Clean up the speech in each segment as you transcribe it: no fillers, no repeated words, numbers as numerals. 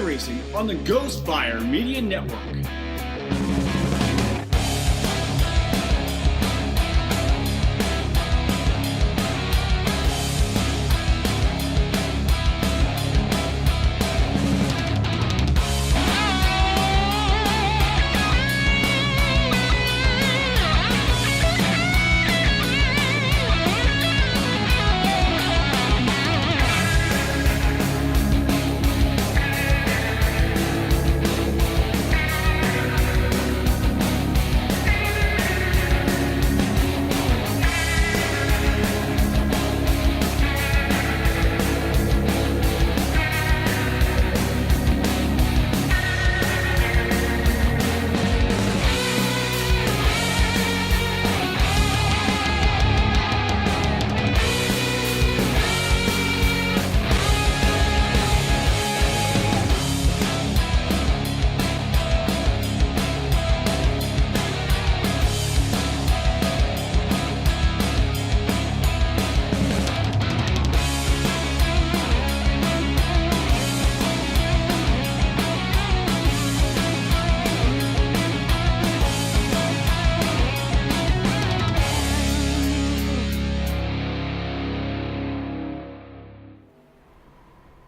iRacing on the Ghostfire Media Network.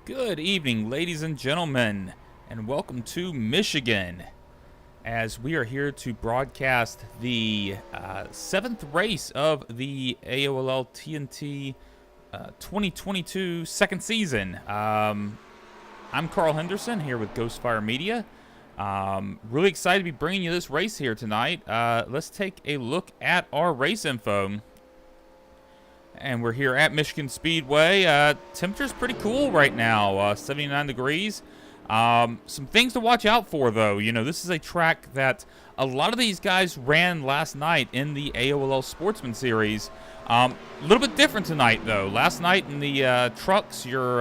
Good evening, ladies and gentlemen, and welcome to Michigan, as we are here to broadcast the 7th race of the AOLL TNT 2022 second season. I'm Carl Henderson here with Ghostfire Media. Really excited to be bringing you this race here tonight. Let's take a look at our race info. And we're here at Michigan Speedway. Temperature's pretty cool right now, 79 degrees. Some things to watch out for, though. You know, this is a track that a lot of these guys ran last night in the AOLL Sportsman Series. A little bit different tonight, though. Last night in the trucks, you're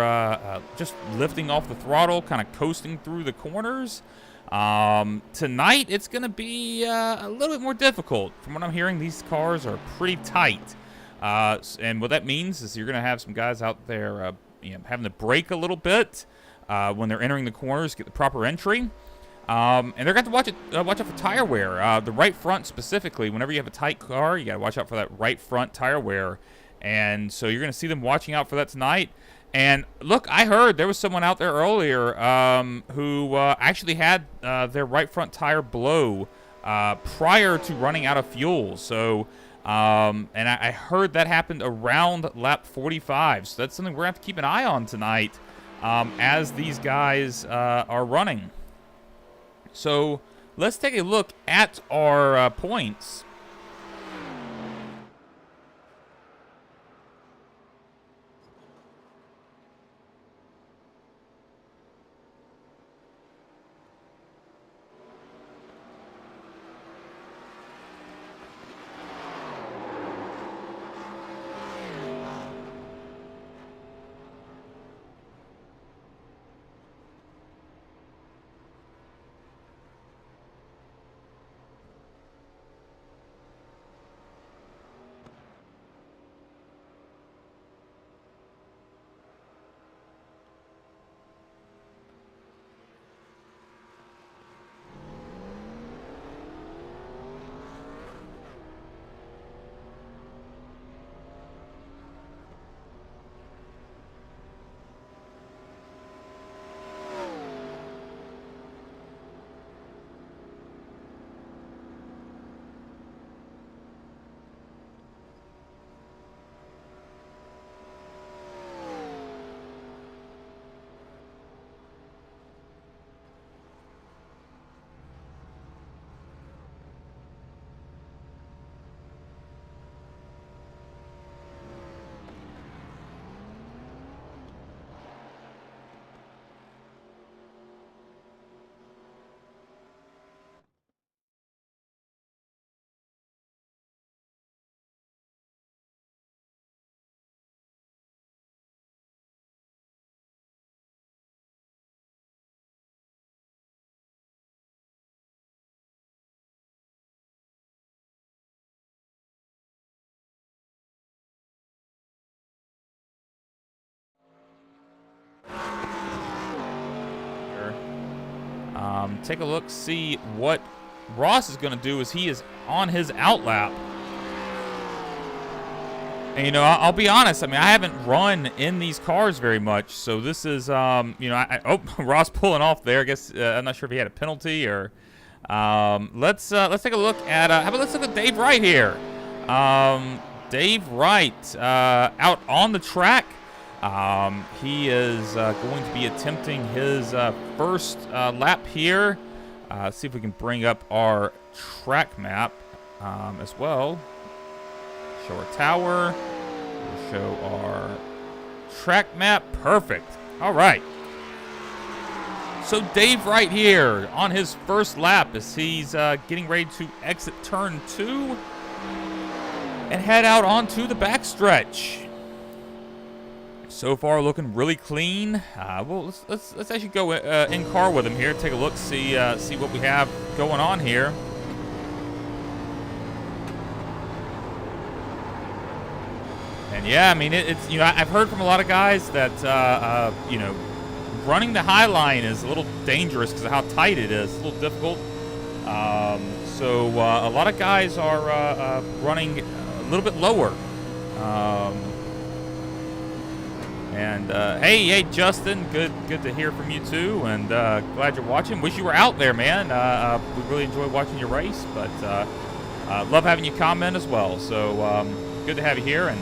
just lifting off the throttle, kind of coasting through the corners. Tonight, it's going to be a little bit more difficult. From what I'm hearing, these cars are pretty tight. And what that means is you're going to have some guys out there having to brake a little bit when they're entering the corners, get the proper entry. And they're going to have to watch out for tire wear. The right front specifically, whenever you have a tight car, you got to watch out for that right front tire wear. And so you're going to see them watching out for that tonight. And look, I heard there was someone out there earlier who actually had their right front tire blow prior to running out of fuel. So... and I heard that happened around lap 45, so that's something we're going to have to keep an eye on tonight as these guys are running. So let's take a look at our points. take a look, see what Ross is going to do as he is on his out lap. And, you know, I'll be honest. I mean, I haven't run in these cars very much, so this is, you know, oh, Ross pulling off there. I guess I'm not sure if he had a penalty or. Let's take a look at. How about let's look at Dave Wright here. Dave Wright out on the track. He is going to be attempting his first lap here. Let's see if we can bring up our track map as well. Show our tower. We'll show our track map. Perfect. All right. So Dave Wright here on his first lap as he's getting ready to exit turn 2 and head out onto the backstretch. So far, looking really clean. Well, let's actually go in car with him here. Take a look, see what we have going on here. And yeah, I mean, it's, you know, I've heard from a lot of guys that, you know, running the high line is a little dangerous because of how tight it is. It's a little difficult. So a lot of guys are running a little bit lower. Hey, Justin, good to hear from you too, and glad you're watching. Wish you were out there, man. We really enjoyed watching your race, but love having you comment as well. So good to have you here. And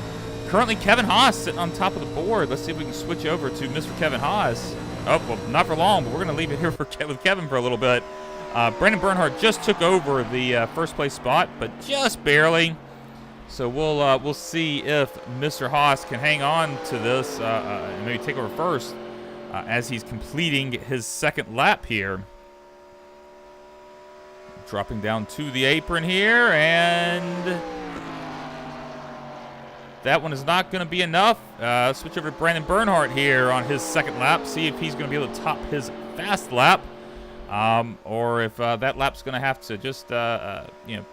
currently, Kevin Haas sitting on top of the board. Let's see if we can switch over to Mr. Kevin Haas. Oh, well, not for long, but we're going to leave it here with Kevin for a little bit. Brandon Bernhardt just took over the first place spot, but just barely. So we'll see if Mr. Haas can hang on to this and maybe take over first as he's completing his second lap here. Dropping down to the apron here, and that one is not going to be enough. Switch over to Brandon Bernhardt here on his second lap. See if he's going to be able to top his fast lap, or if that lap's going to have to just, you know,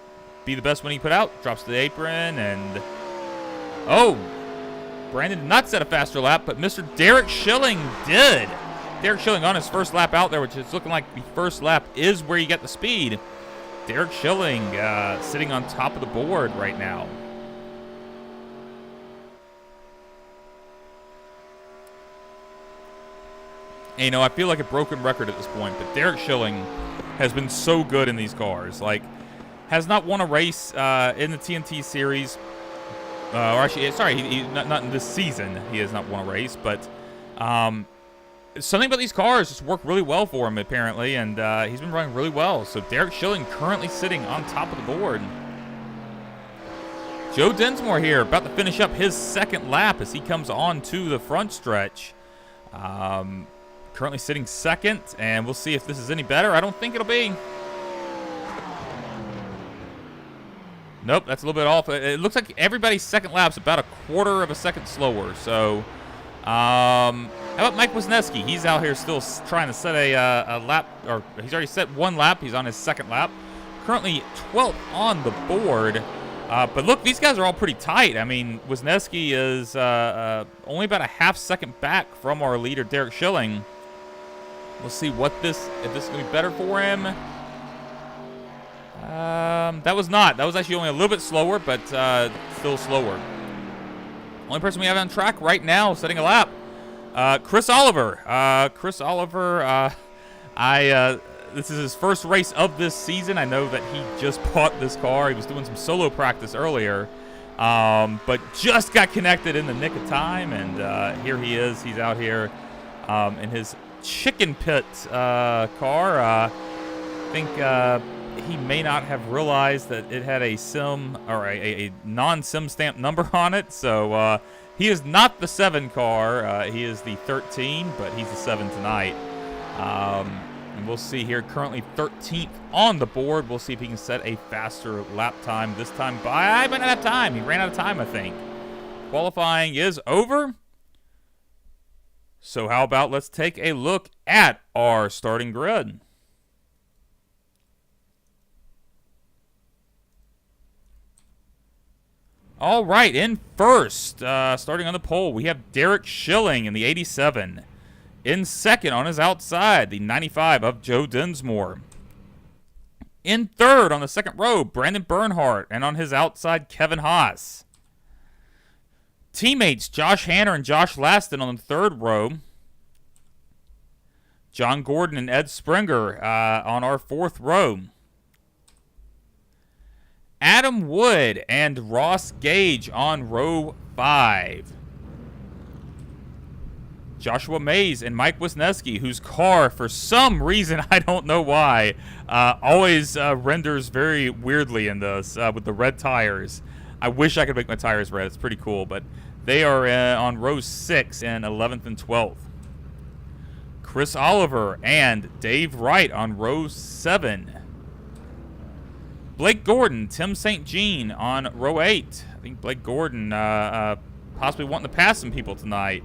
be the best one he put out. Drops to the apron, and oh, Brandon did not set a faster lap, but Mr. Derek Schilling did. Derek Schilling on his first lap out there, which is looking like the first lap is where you get the speed. Derek Schilling sitting on top of the board right now. And, you know, I feel like a broken record at this point, but Derek Schilling has been so good in these cars. Like, has not won a race in the TNT Series. Or actually, sorry, not in this season. He has not won a race, but something about these cars just work really well for him, apparently, and he's been running really well. So Derek Schilling currently sitting on top of the board. Joe Dinsmore here, about to finish up his second lap as he comes on to the front stretch. Currently sitting second, and we'll see if this is any better. I don't think it'll be. Nope, that's a little bit off. It looks like everybody's second lap's about a quarter of a second slower. So, how about Mike Wisniewski? He's out here still trying to set a lap, or he's already set one lap. He's on his second lap. Currently 12th on the board. But look, these guys are all pretty tight. I mean, Wisniewski is only about a half second back from our leader, Derek Schilling. We'll see if this is going to be better for him. That was not. That was actually only a little bit slower, but still slower. Only person we have on track right now setting a lap. Chris Oliver. This is his first race of this season. I know that he just bought this car. He was doing some solo practice earlier, but just got connected in the nick of time, and here he is. He's out here in his chicken pit car. I think he may not have realized that it had a sim or a non-sim stamp number on it. So he is not the 7 car. He is the 13, but he's the 7 tonight. And we'll see here. Currently 13th on the board. We'll see if he can set a faster lap time this time. By not have time. He ran out of time, I think. Qualifying is over. So how about let's take a look at our starting grid. All right, in first, starting on the pole, we have Derek Schilling in the 87. In second on his outside, the 95 of Joe Dinsmore. In third on the second row, Brandon Bernhardt, and on his outside, Kevin Haas. Teammates Josh Hanner and Josh Laston on the third row. John Gordon and Ed Springer on our fourth row. Adam Wood and Ross Gage on row 5. Joshua Mays and Mike Wisniewski, whose car, for some reason, I don't know why, always renders very weirdly in this with the red tires. I wish I could make my tires red. It's pretty cool, but they are on row 6 and 11th and 12th. Chris Oliver and Dave Wright on row 7. Blake Gordon, Tim St. Jean on row 8. I think Blake Gordon possibly wanting to pass some people tonight.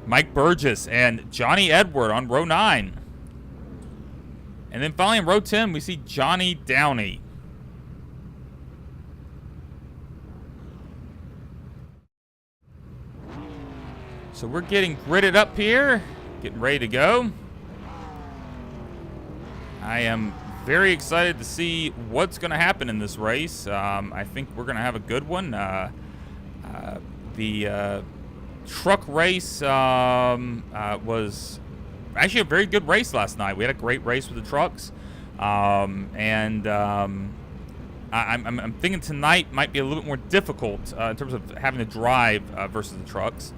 Mike Burgess and Johnny Edward on row 9. And then finally in row 10, we see Johnny Downey. So we're getting gridded up here, getting ready to go. I am very excited to see what's going to happen in this race. I think we're going to have a good one. The truck race was actually a very good race last night. We had a great race with the trucks. I'm thinking tonight might be a little bit more difficult in terms of having to drive versus the trucks.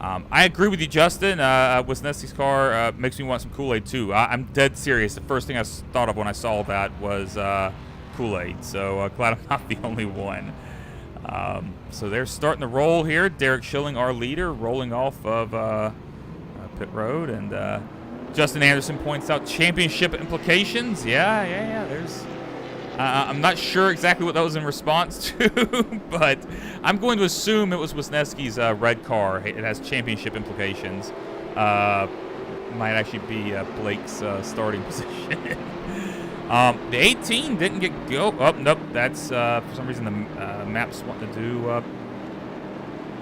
I agree with you, Justin. Wisniewski's car makes me want some Kool-Aid, too. I'm dead serious. The first thing I thought of when I saw that was Kool-Aid. So glad I'm not the only one. So they're starting to roll here. Derek Schilling, our leader, rolling off of pit road. And Justin Anderson points out championship implications. Yeah. There's... I'm not sure exactly what that was in response to, but I'm going to assume it was Wisniewski's red car. It has championship implications. Might actually be Blake's starting position. The 18 didn't get go. Oh, nope. That's for some reason the map's wanting to do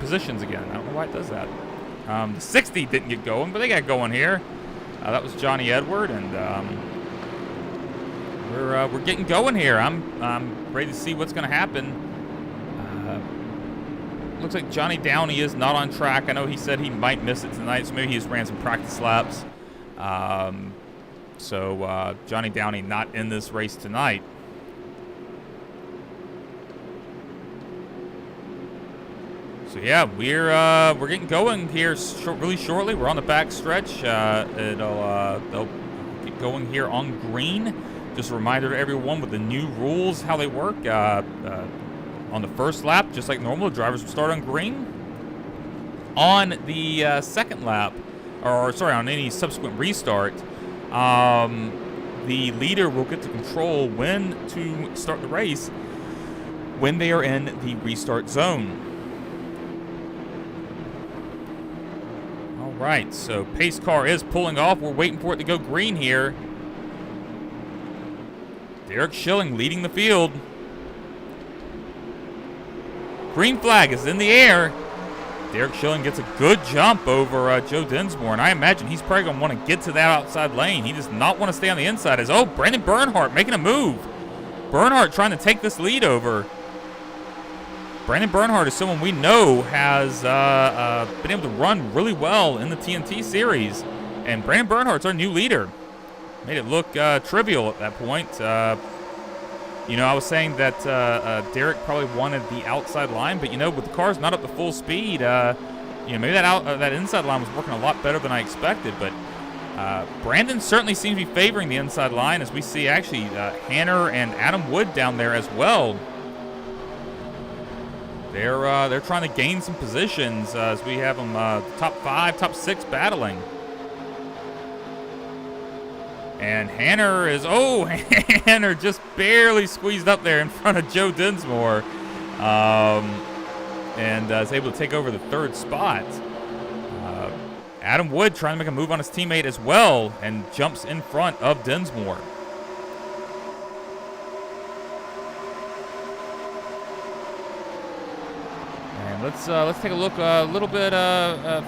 positions again. I don't know why it does that. The 60 didn't get going, but they got going here. That was Johnny Edward, and we're getting going here. I'm ready to see what's going to happen. Looks like Johnny Downey is not on track. I know he said he might miss it tonight, so maybe he just ran some practice laps. So Johnny Downey not in this race tonight. So yeah, we're getting going here really shortly. We're on the back stretch. They'll get going here on green. Just a reminder to everyone with the new rules, how they work. On the first lap, just like normal, the drivers will start on green. On the second lap, or sorry, on any subsequent restart, the leader will get to control when to start the race when they are in the restart zone. All right, so pace car is pulling off. We're waiting for it to go green here. Derek Schilling leading the field. Green flag is in the air. Derek Schilling gets a good jump over Joe Dinsmore, and I imagine he's probably going to want to get to that outside lane. He does not want to stay on the inside. Brandon Bernhardt making a move. Bernhardt trying to take this lead over. Brandon Bernhardt is someone we know has been able to run really well in the TNT Series, and Brandon Bernhardt's our new leader. Made it look trivial at that point. I was saying that Derek probably wanted the outside line, but with the cars not up to full speed, maybe that inside line was working a lot better than I expected. But Brandon certainly seems to be favoring the inside line, as we see actually Hanner and Adam Wood down there as well. They're trying to gain some positions as we have them top 5, top 6 battling. And Hanner Hanner just barely squeezed up there in front of Joe Dinsmore, and is able to take over the third spot. Adam Wood trying to make a move on his teammate as well, and jumps in front of Dinsmore. And Let's take a look a little bit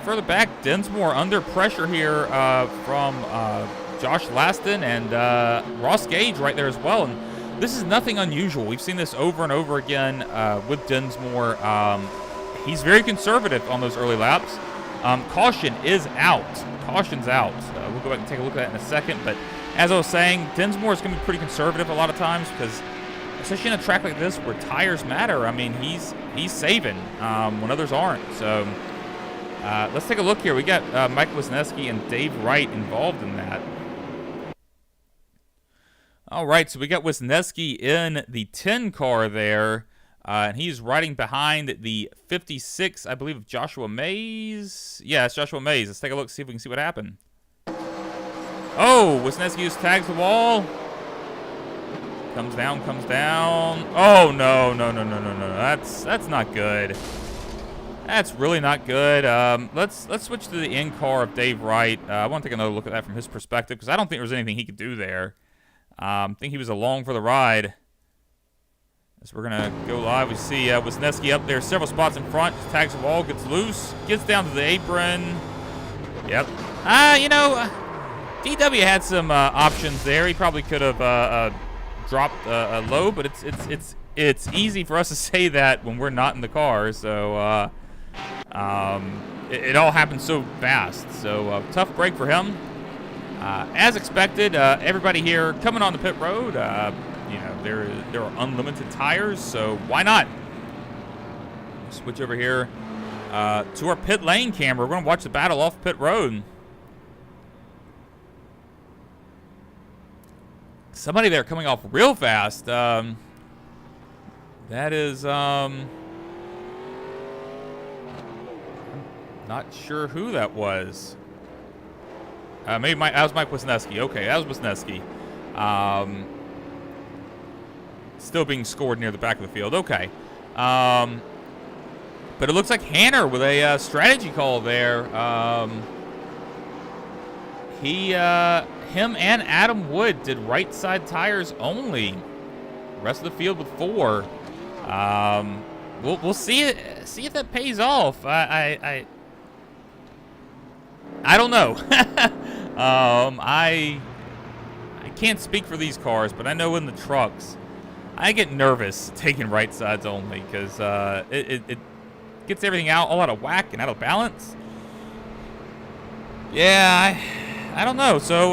further back. Dinsmore under pressure here from Josh Laston and Ross Gage right there as well. And this is nothing unusual. We've seen this over and over again with Dinsmore. He's very conservative on those early laps. Caution is out. Caution's out. We'll go back and take a look at that in a second. But as I was saying, Dinsmore is going to be pretty conservative a lot of times because, especially in a track like this where tires matter, I mean, he's saving when others aren't. So let's take a look here. We got Mike Wisniewski and Dave Wright involved in that. All right, so we got Wisniewski in the 10 car there, and he's riding behind the 56, I believe, of Joshua Mays. Yeah, it's Joshua Mays. Let's take a look, see if we can see what happened. Oh, Wisniewski just tags the wall. Comes down. Oh, no. That's not good. That's really not good. Let's switch to the in-car of Dave Wright. I want to take another look at that from his perspective because I don't think there was anything he could do there. I think he was along for the ride. As we're going to go live, we see Wisniewski up there several spots in front. Just tags the wall, gets loose, gets down to the apron. Yep. DW had some options there. He probably could have dropped low, but it's easy for us to say that when we're not in the car. So it all happened so fast. So tough break for him. As expected, everybody here coming on the pit road. There are unlimited tires, so why not? Switch over here to our pit lane camera. We're going to watch the battle off pit road. Somebody there coming off real fast. That is, not sure who that was. Maybe that was Mike Wisniewski. Okay, that was Wisniewski. Still being scored near the back of the field. Okay. But it looks like Hanner with a strategy call there. Him and Adam Wood did right side tires only. Rest of the field with 4. We'll see if that pays off. I don't know. I can't speak for these cars, but I know in the trucks, I get nervous taking right sides only because it gets everything all out of whack and out of balance. Yeah, I don't know. So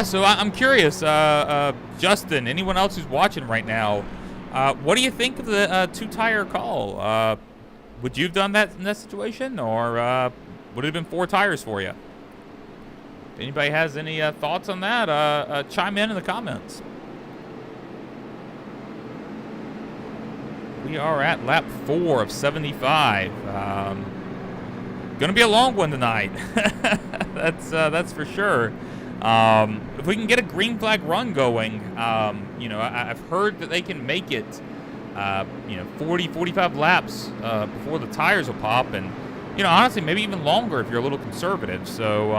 so I'm curious. Justin, anyone else who's watching right now, what do you think of the 2-tire call? Would you have done that in that situation, or would it have been 4 tires for you? If anybody has any thoughts on that, chime in the comments. We are at lap 4 of 75. Gonna be a long one tonight. That's for sure. If we can get a green flag run going, I've heard that they can make it, 40, 45 laps before the tires will pop, and honestly, maybe even longer if you're a little conservative. So,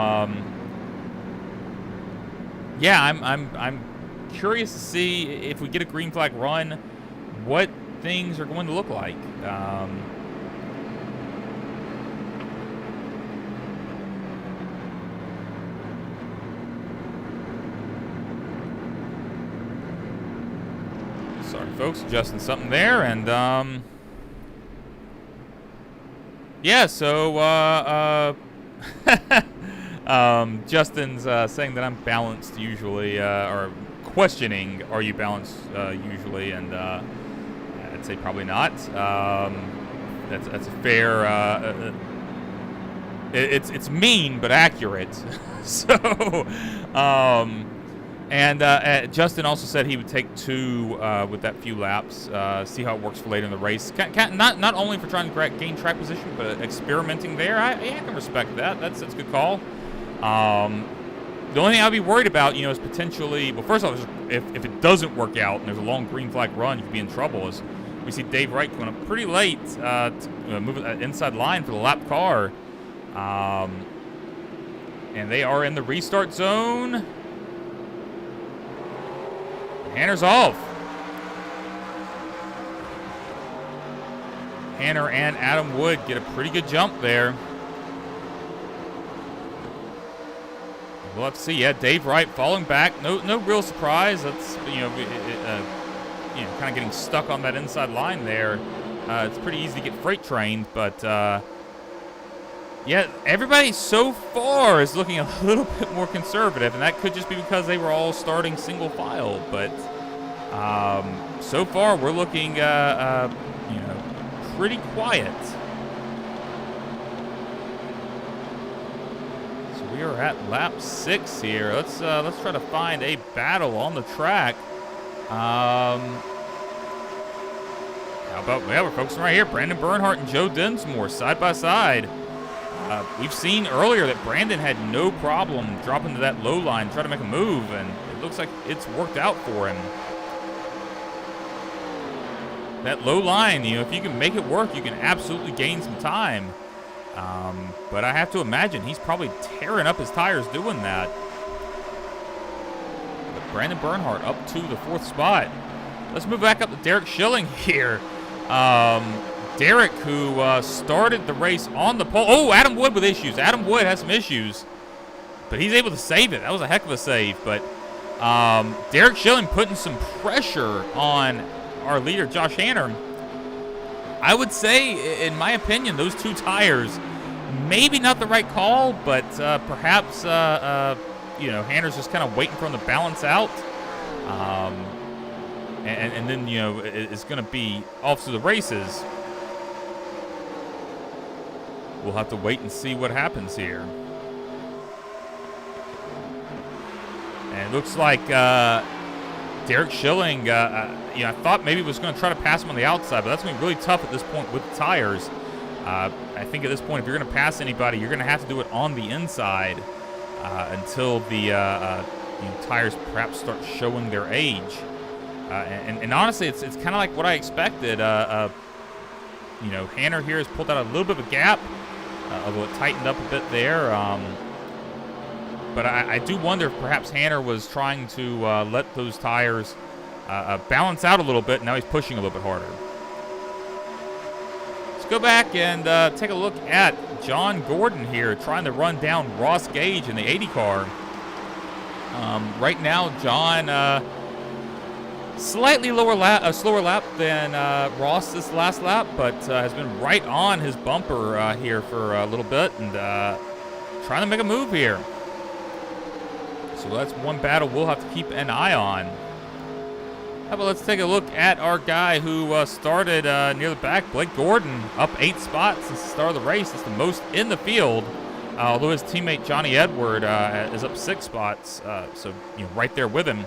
I'm curious to see if we get a green flag run, what things are going to look like. Sorry, folks, adjusting something there, and Justin's saying that I'm balanced usually, or questioning, are you balanced usually, and I'd say probably not. That's a fair. It's mean but accurate. So, Justin also said he would take 2 with that few laps, see how it works for later in the race. Not only for trying to gain track position, but experimenting there. I can respect that. That's a good call. The only thing I'd be worried about, is potentially, well, first off, if it doesn't work out and there's a long green flag run, you could be in trouble. As we see Dave Wright going up pretty late, moving that inside line for the lap car. And they are in the restart zone. Hanner's off. Hanner and Adam Wood get a pretty good jump there. We'll have to see. Yeah, Dave Wright falling back. No real surprise. That's kind of getting stuck on that inside line there. It's pretty easy to get freight trained, but yeah, everybody so far is looking a little bit more conservative, and that could just be because they were all starting single file. But so far we're looking pretty quiet. We are at lap 6 here. Let's try to find a battle on the track. How about, we're focusing right here. Brandon Bernhardt and Joe Dinsmore side by side. We've seen earlier that Brandon had no problem dropping to that low line, trying to make a move, and it looks like it's worked out for him. That low line, if you can make it work, you can absolutely gain some time. But I have to imagine he's probably tearing up his tires doing that. But Brandon Bernhardt up to the 4th spot. Let's move back up to Derek Schilling here. Derek, who started the race on the pole. Oh, Adam Wood with issues. Adam Wood has some issues, but he's able to save it. That was a heck of a save. But Derek Schilling putting some pressure on our leader, Josh Hanner. I would say, in my opinion, those 2 tires, maybe not the right call, but perhaps, Hanner's just kind of waiting for him to balance out. And then, it's going to be off to the races. We'll have to wait and see what happens here. And it looks like Derek Schilling, I thought maybe was going to try to pass him on the outside, but that's going to be really tough at this point with the tires. I think at this point, if you're going to pass anybody, you're going to have to do it on the inside until the tires perhaps start showing their age. And honestly, it's kind of like what I expected. Hanner here has pulled out a little bit of a gap, although it tightened up a bit there. But I do wonder if perhaps Hanner was trying to let those tires balance out a little bit. Now he's pushing a little bit harder. Let's go back and take a look at John Gordon here, trying to run down Ross Gage in the 80 car. Right now, John slightly slower lap than Ross this last lap, but has been right on his bumper here for a little bit and trying to make a move here. So that's one battle we'll have to keep an eye on. How about let's take a look at our guy who started near the back, Blake Gordon, up 8 spots since the start of the race. It's the most in the field, although his teammate Johnny Edward is up 6 spots, so right there with him.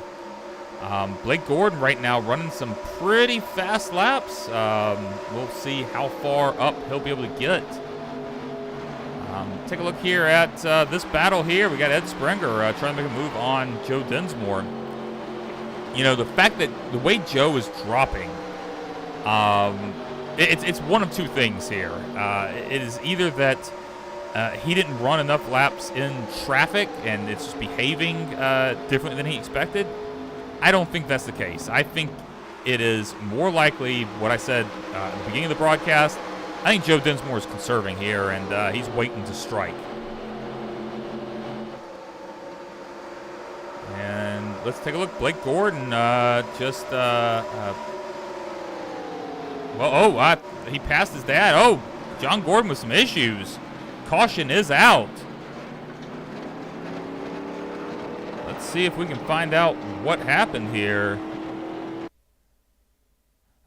Blake Gordon right now running some pretty fast laps. We'll see how far up he'll be able to get. Take a look here at this battle here. We got Ed Springer trying to make a move on Joe Dinsmore. The fact that the way Joe is dropping, it's one of 2 things here. It is either that he didn't run enough laps in traffic and it's just behaving differently than he expected. I don't think that's the case. I think it is more likely what I said at the beginning of the broadcast. I think Joe Dinsmore is conserving here, and he's waiting to strike. And let's take a look. Blake Gordon he passed his dad. Oh, John Gordon with some issues. Caution is out. Let's see if we can find out what happened here.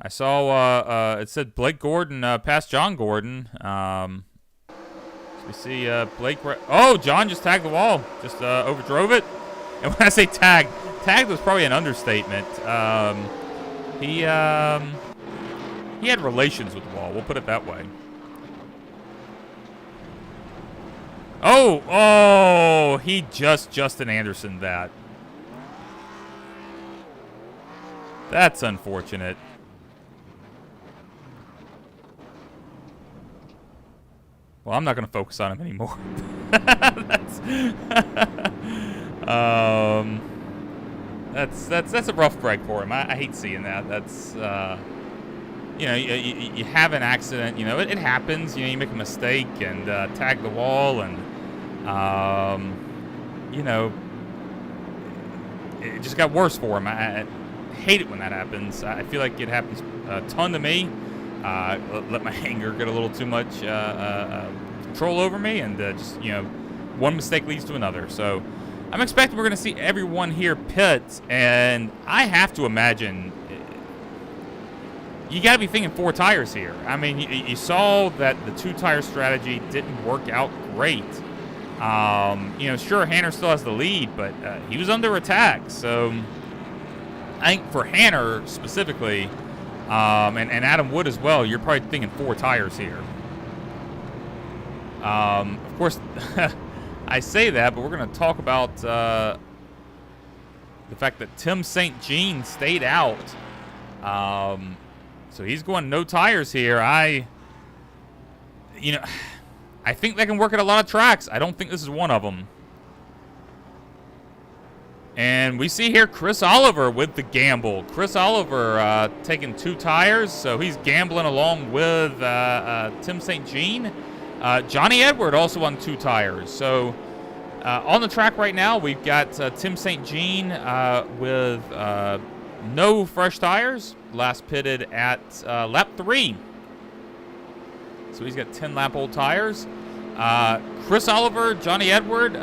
I saw it said Blake Gordon passed John Gordon. So we see Blake. Oh, John just tagged the wall. Just overdrove it. And when I say tagged was probably an understatement. He had relations with the wall. We'll put it that way. Oh, he just Justin Anderson that. That's unfortunate. Well, I'm not going to focus on him anymore. That's a rough break for him. I hate seeing that. That's you have an accident. It happens. You make a mistake and tag the wall, and it just got worse for him. I hate it when that happens. I feel like it happens a ton to me. Let my anger get a little too much control over me, and just one mistake leads to another. So I'm expecting we're going to see everyone here pit, and I have to imagine you got to be thinking 4 tires here. I mean, you saw that the 2-tire strategy didn't work out great. Sure, Hanner still has the lead, but he was under attack. So I think for Hanner specifically, and Adam Wood as well, you're probably thinking 4 tires here. Of course, I say that, but we're going to talk about the fact that Tim St. Jean stayed out. So he's going no tires here. I think they can work at a lot of tracks. I don't think this is one of them. And we see here Chris Oliver with the gamble. Chris Oliver taking 2 tires, so he's gambling along with Tim St. Jean. Johnny Edward also on 2 tires. So on the track right now, we've got Tim St. Jean with no fresh tires. Last pitted at lap 3. So he's got 10-lap-old tires. Chris Oliver, Johnny Edward,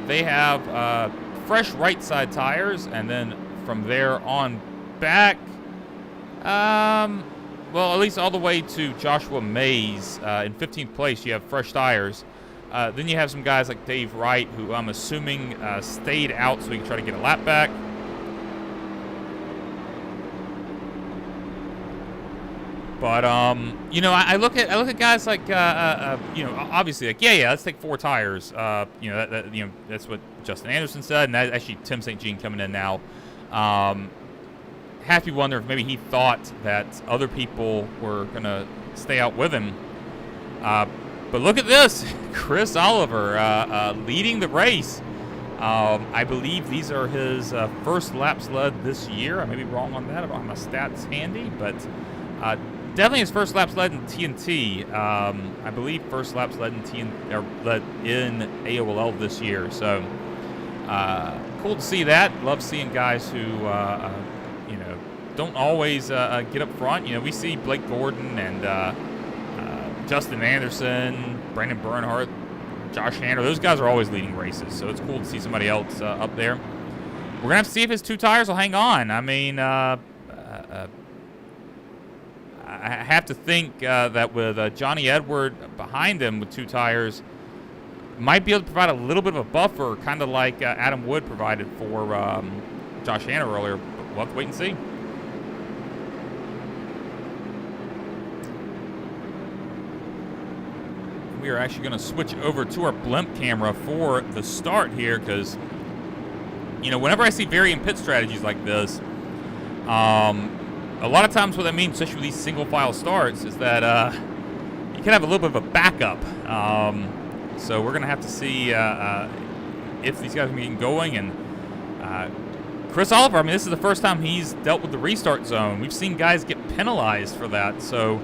they have fresh right-side tires. And then from there on back, well, at least all the way to Joshua Mays. In 15th place, you have fresh tires. Then you have some guys like Dave Wright, who I'm assuming stayed out so he can try to get a lap back. But I look at guys like obviously like let's take 4 tires. That's what Justin Anderson said, and that's actually Tim St. Jean coming in now. Have to wonder if maybe he thought that other people were gonna stay out with him. But look at this, Chris Oliver leading the race. I believe these are his first laps led this year. I may be wrong on that. I don't have my stats handy, but definitely his first laps led in TNT. I believe first laps led in led in AOLL this year. So cool to see that. Love seeing guys who don't always get up front. We see Blake Gordon and Justin Anderson, Brandon Bernhardt, Josh Hanner. Those guys are always leading races, so it's cool to see somebody else up there. We're gonna have to see if his 2 tires will hang on. I mean, I have to think that with Johnny Edward behind him with 2 tires, might be able to provide a little bit of a buffer, kind of like Adam Wood provided for Josh Hanner earlier. But we'll have to wait and see. We are actually going to switch over to our blimp camera for the start here, because whenever I see varying pit strategies like this, a lot of times what that means, especially with these single file starts, is that you can have a little bit of a backup. So we're going to have to see if these guys are getting going. And Chris Oliver, I mean, this is the first time he's dealt with the restart zone. We've seen guys get penalized for that. So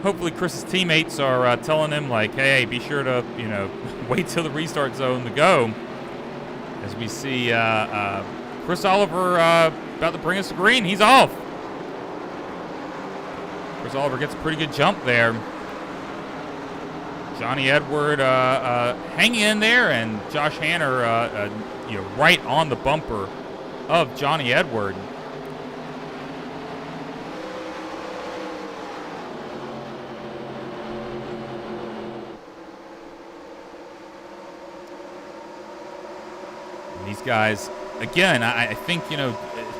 hopefully Chris's teammates are telling him, like, hey, be sure to, wait till the restart zone to go. As we see Chris Oliver about to bring us to green. He's off. Chris Oliver gets a pretty good jump there. Johnny Edward hanging in there, and Josh Hanner right on the bumper of Johnny Edward. And these guys, again, I think,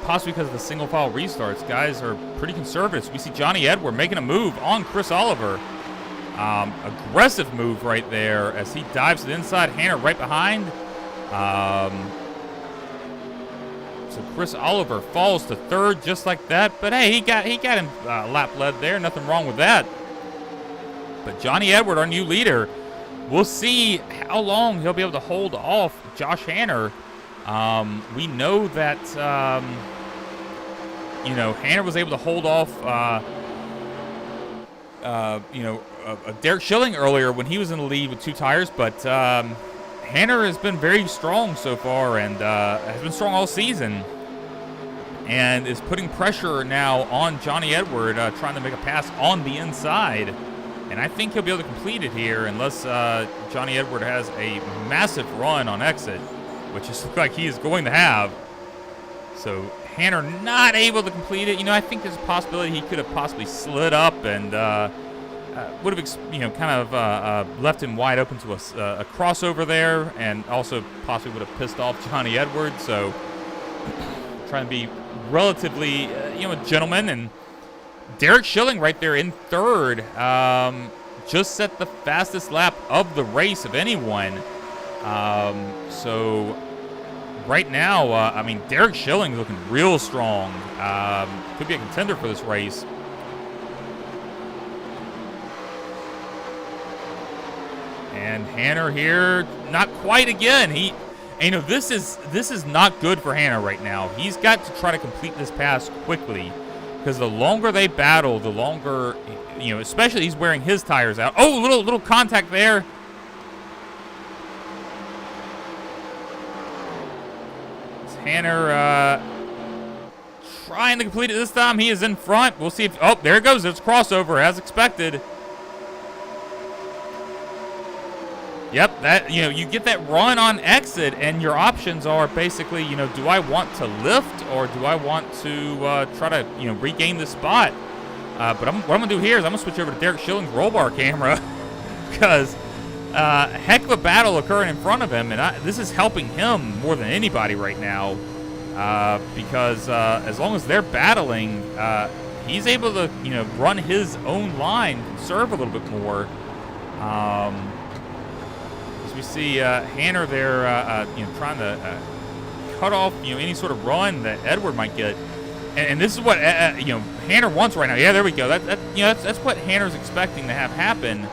possibly because of the single file restarts, guys are pretty conservative. We see Johnny Edward making a move on Chris Oliver. Aggressive move right there as he dives to the inside. Hanner right behind. So Chris Oliver falls to third just like that. But hey, he got him lap led there. Nothing wrong with that. But Johnny Edward, our new leader, we'll see how long he'll be able to hold off Josh Hanner. We know that Hanner was able to hold off Derek Schilling earlier when he was in the lead with 2 tires, but Hanner has been very strong so far and has been strong all season and is putting pressure now on Johnny Edward, trying to make a pass on the inside. And I think he'll be able to complete it here unless Johnny Edward has a massive run on exit, which is like he is going to have. So Hanner not able to complete it. I think there's a possibility he could have possibly slid up and would have, left him wide open to a crossover there, and also possibly would have pissed off Johnny Edwards. So trying to be relatively, a gentleman. And Derek Schilling right there in third, just set the fastest lap of the race of anyone. So right now, Derek Schilling is looking real strong. Could be a contender for this race. And Hanner here, not quite again. This is not good for Hanner right now. He's got to try to complete this pass quickly, because the longer they battle, the longer, especially he's wearing his tires out. Oh, little contact there. Hanner trying to complete it this time. He is in front. We'll see if... Oh, there it goes. There's a crossover, as expected. Yep, that you get that run on exit, and your options are basically, do I want to lift or do I want to try to, regain the spot? But what I'm going to do here is I'm going to switch over to Derek Schilling's roll bar camera because heck of a battle occurring in front of him, and this is helping him more than anybody right now because as long as they're battling, he's able to, run his own line, conserve a little bit more. We see Hanner there, trying to cut off, any sort of run that Edward might get, and this is what Hanner wants right now. Yeah, there we go. That's what Hanner's expecting to have happen,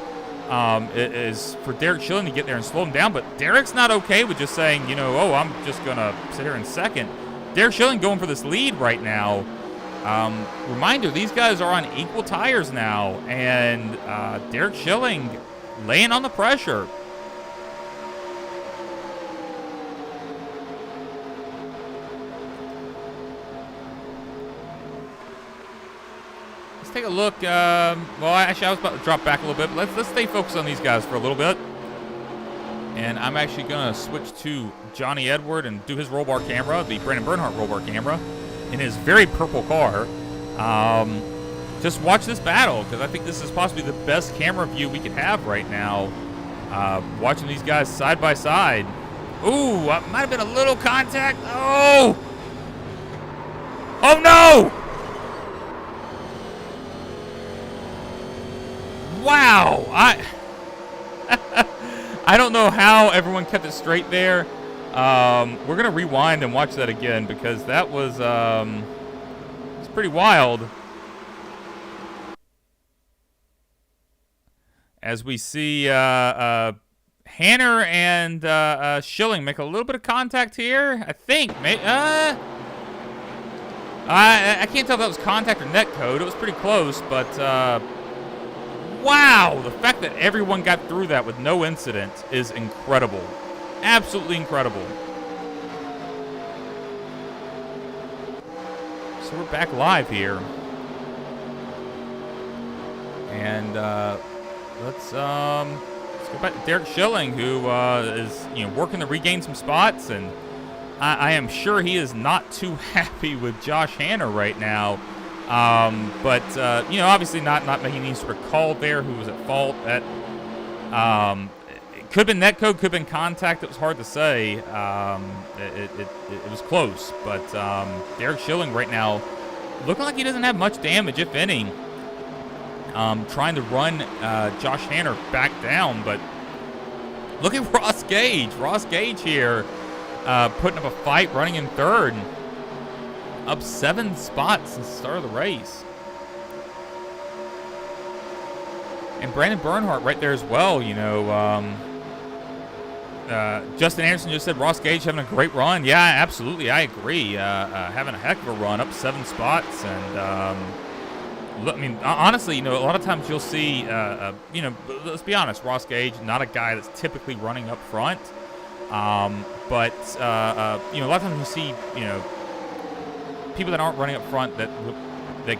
is for Derek Schilling to get there and slow him down. But Derek's not okay with just saying, oh, I'm just gonna sit here in second. Derek Schilling going for this lead right now. Reminder: these guys are on equal tires now, and Derek Schilling laying on the pressure. Let's take a look. Well, actually, I was about to drop back a little bit, but let's stay focused on these guys for a little bit. And I'm actually going to switch to Johnny Edward and do his roll bar camera, the Brandon Bernhardt roll bar camera, in his very purple car. Just watch this battle, because I think this is possibly the best camera view we could have right now. Watching these guys side by side. Ooh, might have been a little contact. Oh! Oh, no! Wow, I don't know how everyone kept it straight there. We're gonna rewind and watch that again because that was it's pretty wild. As we see Hanner and Schilling make a little bit of contact here. I think, I can't tell if that was contact or net code. It was pretty close, but. Wow, the fact that everyone got through that with no incident is incredible. Absolutely incredible. So we're back live here. And let's go back to Derek Schilling, who is working to regain some spots, and I am sure he is not too happy with Josh Hanner right now. But obviously not making any sort of call there. Who was at fault? That it could have been netcode, could have been contact. It was hard to say. It was close, but Derek Schilling right now looking like he doesn't have much damage, if any. Trying to run Josh Hanner back down, but look at Ross Gage. Ross Gage here putting up a fight, running in third. Up 7 spots since the start of the race. And Brandon Bernhardt right there as well. Justin Anderson just said Ross Gage having a great run. Yeah, absolutely. I agree. Having a heck of a run, up 7 spots. And, I mean, honestly, you know, a lot of times you'll see, you know, let's be honest, Ross Gage, not a guy that's typically running up front. But you know, a lot of times you see, you know, people that aren't running up front that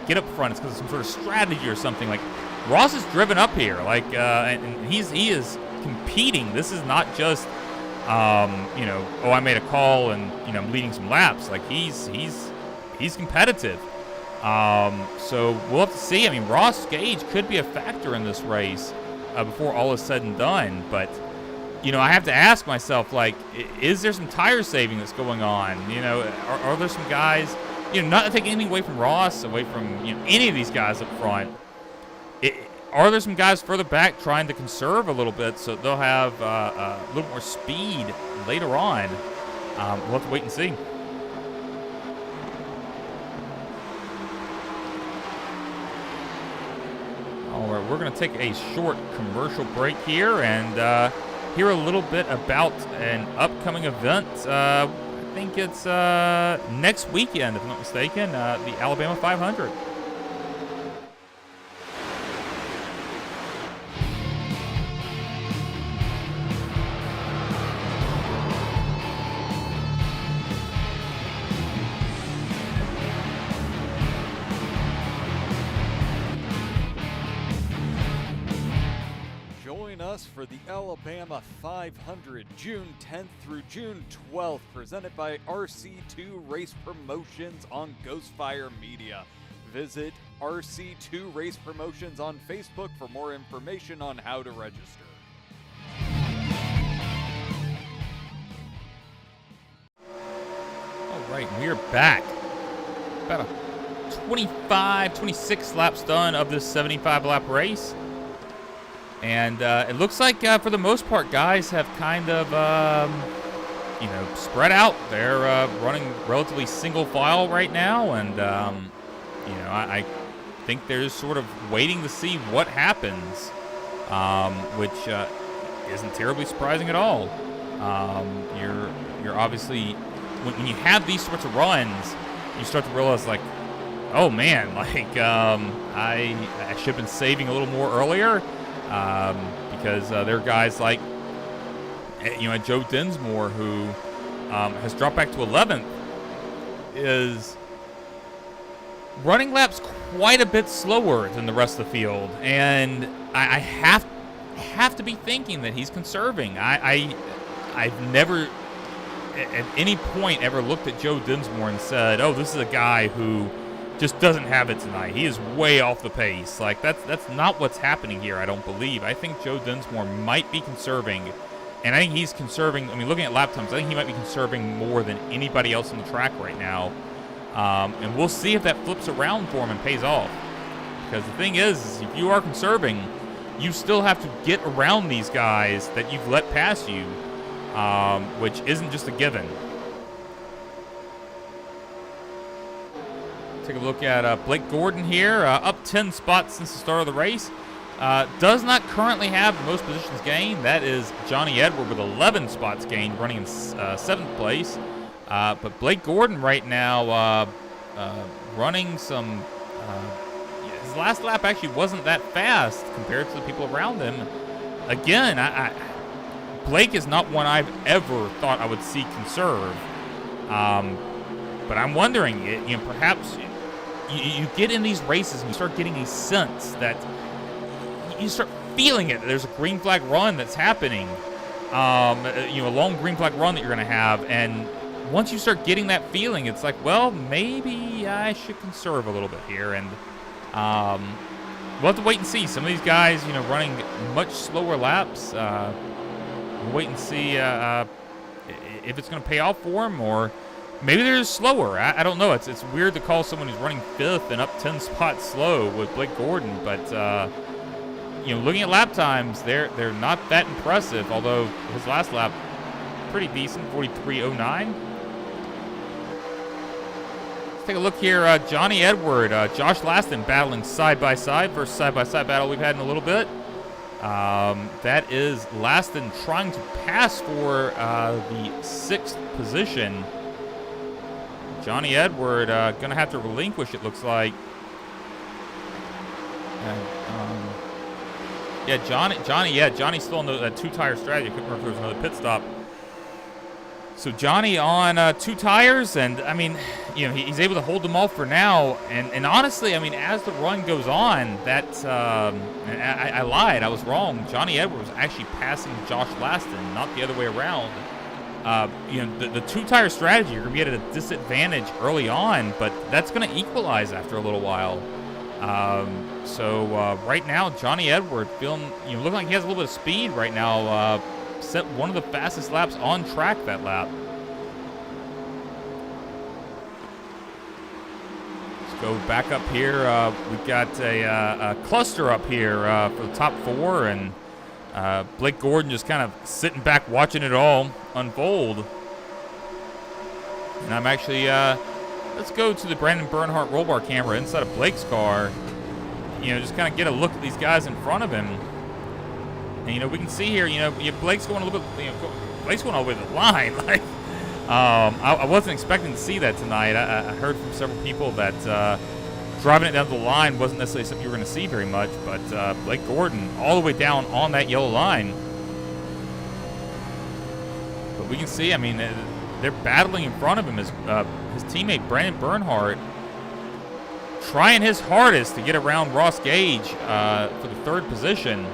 get up front, it's because of some sort of strategy or something. Like, Ross is driven up here, like, and he is competing. This is not just, you know, oh, I made a call and, you know, I'm leading some laps. Like, he's competitive. So we'll have to see. I mean, Ross Gage could be a factor in this race before all is said and done. But, you know, I have to ask myself, like, is there some tire saving that's going on? You know, are there some guys, you know, not to take anything away from Ross, away from, you know, any of these guys up front. Are there some guys further back trying to conserve a little bit so they'll have a little more speed later on? We'll have to wait and see. All right, we're going to take a short commercial break here and hear a little bit about an upcoming event. I think it's next weekend, if I'm not mistaken, the Alabama 500. For the Alabama 500, June 10th through June 12th, presented by RC2 Race Promotions on Ghostfire Media. Visit RC2 Race Promotions on Facebook for more information on how to register. All right, we're back. About a 26 laps done of this 75-lap race. And it looks like, for the most part, guys have kind of, you know, spread out. They're running relatively single file right now. And, you know, I think they're sort of waiting to see what happens, which isn't terribly surprising at all. You're obviously, when you have these sorts of runs, you start to realize, like, oh, man, like, I should have been saving a little more earlier. Because there are guys like, you know, Joe Dinsmore, who has dropped back to 11th, is running laps quite a bit slower than the rest of the field, and I have to be thinking that he's conserving. I've never at any point ever looked at Joe Dinsmore and said, oh, this is a guy who just doesn't have it tonight. He is way off the pace. Like, that's not what's happening here, I don't believe. I think Joe Dinsmore might be conserving, and I think he's conserving, I mean, looking at lap times, I think he might be conserving more than anybody else on the track right now. And we'll see if that flips around for him and pays off. Because the thing is if you are conserving, you still have to get around these guys that you've let pass you, which isn't just a given. Take a look at Blake Gordon here, up 10 spots since the start of the race. Does not currently have the most positions gained. That is Johnny Edward with 11 spots gained, running in 7th place. But Blake Gordon right now running some... his last lap actually wasn't that fast compared to the people around him. Again, Blake is not one I've ever thought I would see conserve. But I'm wondering, you know, perhaps... You get in these races and you start getting a sense that you start feeling it. There's a green flag run that's happening, you know, a long green flag run that you're going to have. And once you start getting that feeling, it's like, well, maybe I should conserve a little bit here. And we'll have to wait and see. Some of these guys, you know, running much slower laps. We'll wait and see if it's going to pay off for them, or maybe they're just slower. I don't know. It's weird to call someone who's running 5th and up 10 spots slow with Blake Gordon, but you know, looking at lap times, they're not that impressive. Although his last lap pretty decent, 43:09. Let's take a look here. Johnny Edward, Josh Laston battling side by side. First side by side battle we've had in a little bit. That is Laston trying to pass for the 6th position. Johnny Edward going to have to relinquish, it looks like. And, Johnny's still on the two-tire strategy. I couldn't remember if there was another pit stop. So Johnny on 2 tires, and I mean, he's able to hold them all for now. And honestly, I mean, as the run goes on, I lied. I was wrong. Johnny Edwards was actually passing Josh Laston, not the other way around. The 2-tire strategy, you're going to be at a disadvantage early on, but that's going to equalize after a little while. So right now, Johnny Edwards looking like he has a little bit of speed right now. Set one of the fastest laps on track that lap. Let's go back up here. We've got a cluster up here for the top 4, and Blake Gordon just kind of sitting back watching it all unfold. And I'm actually, let's go to the Brandon Bernhardt roll bar camera inside of Blake's car. Just kind of get a look at these guys in front of him. And, we can see here, Blake's going a little bit, Blake's going all the way to the line. Like, I wasn't expecting to see that tonight. I heard from several people that driving it down to the line wasn't necessarily something you were going to see very much, but Blake Gordon all the way down on that yellow line. But we can see, I mean, they're battling in front of him. His teammate, Brandon Bernhardt, trying his hardest to get around Ross Gage for the 3rd position.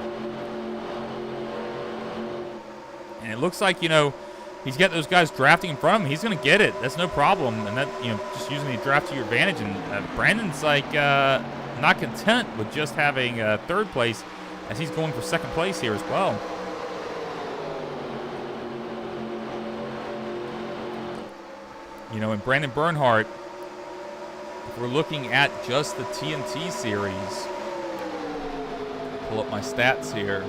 And it looks like, he's got those guys drafting in front of him. He's going to get it. That's no problem. And that, just using the draft to your advantage. And Brandon's like not content with just having 3rd place, as he's going for 2nd place here as well. And Brandon Bernhardt, if we're looking at just the TNT series, pull up my stats here.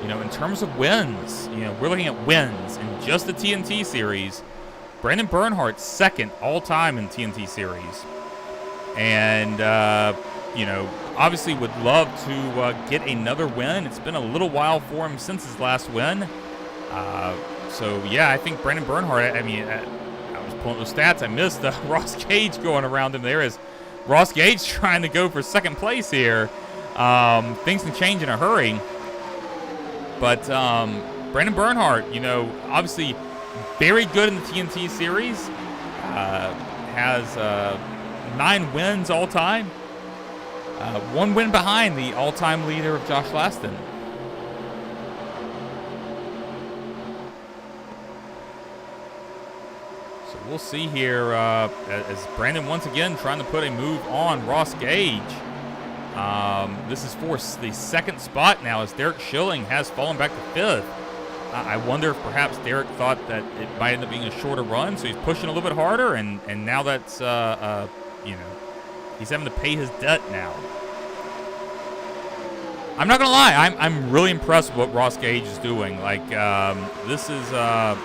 In terms of wins, we're looking at wins in just the TNT series. Brandon Bernhardt 2nd all-time in TNT series. And, obviously would love to get another win. It's been a little while for him since his last win. I think Brandon Bernhardt, I was pulling those stats. I missed Ross Gage going around him there as Ross Gage trying to go for 2nd place here. Things can change in a hurry. But Brandon Bernhardt, obviously very good in the TNT series. Has 9 wins all time. 1 win behind the all-time leader of Josh Laston. So we'll see here as Brandon once again trying to put a move on Ross Gage. This is for the 2nd spot now, as Derek Schilling has fallen back to 5th. I wonder if perhaps Derek thought that it might end up being a shorter run, so he's pushing a little bit harder, and now that's, he's having to pay his debt now. I'm not going to lie, I'm really impressed with what Ross Gage is doing. Like, this is, I'm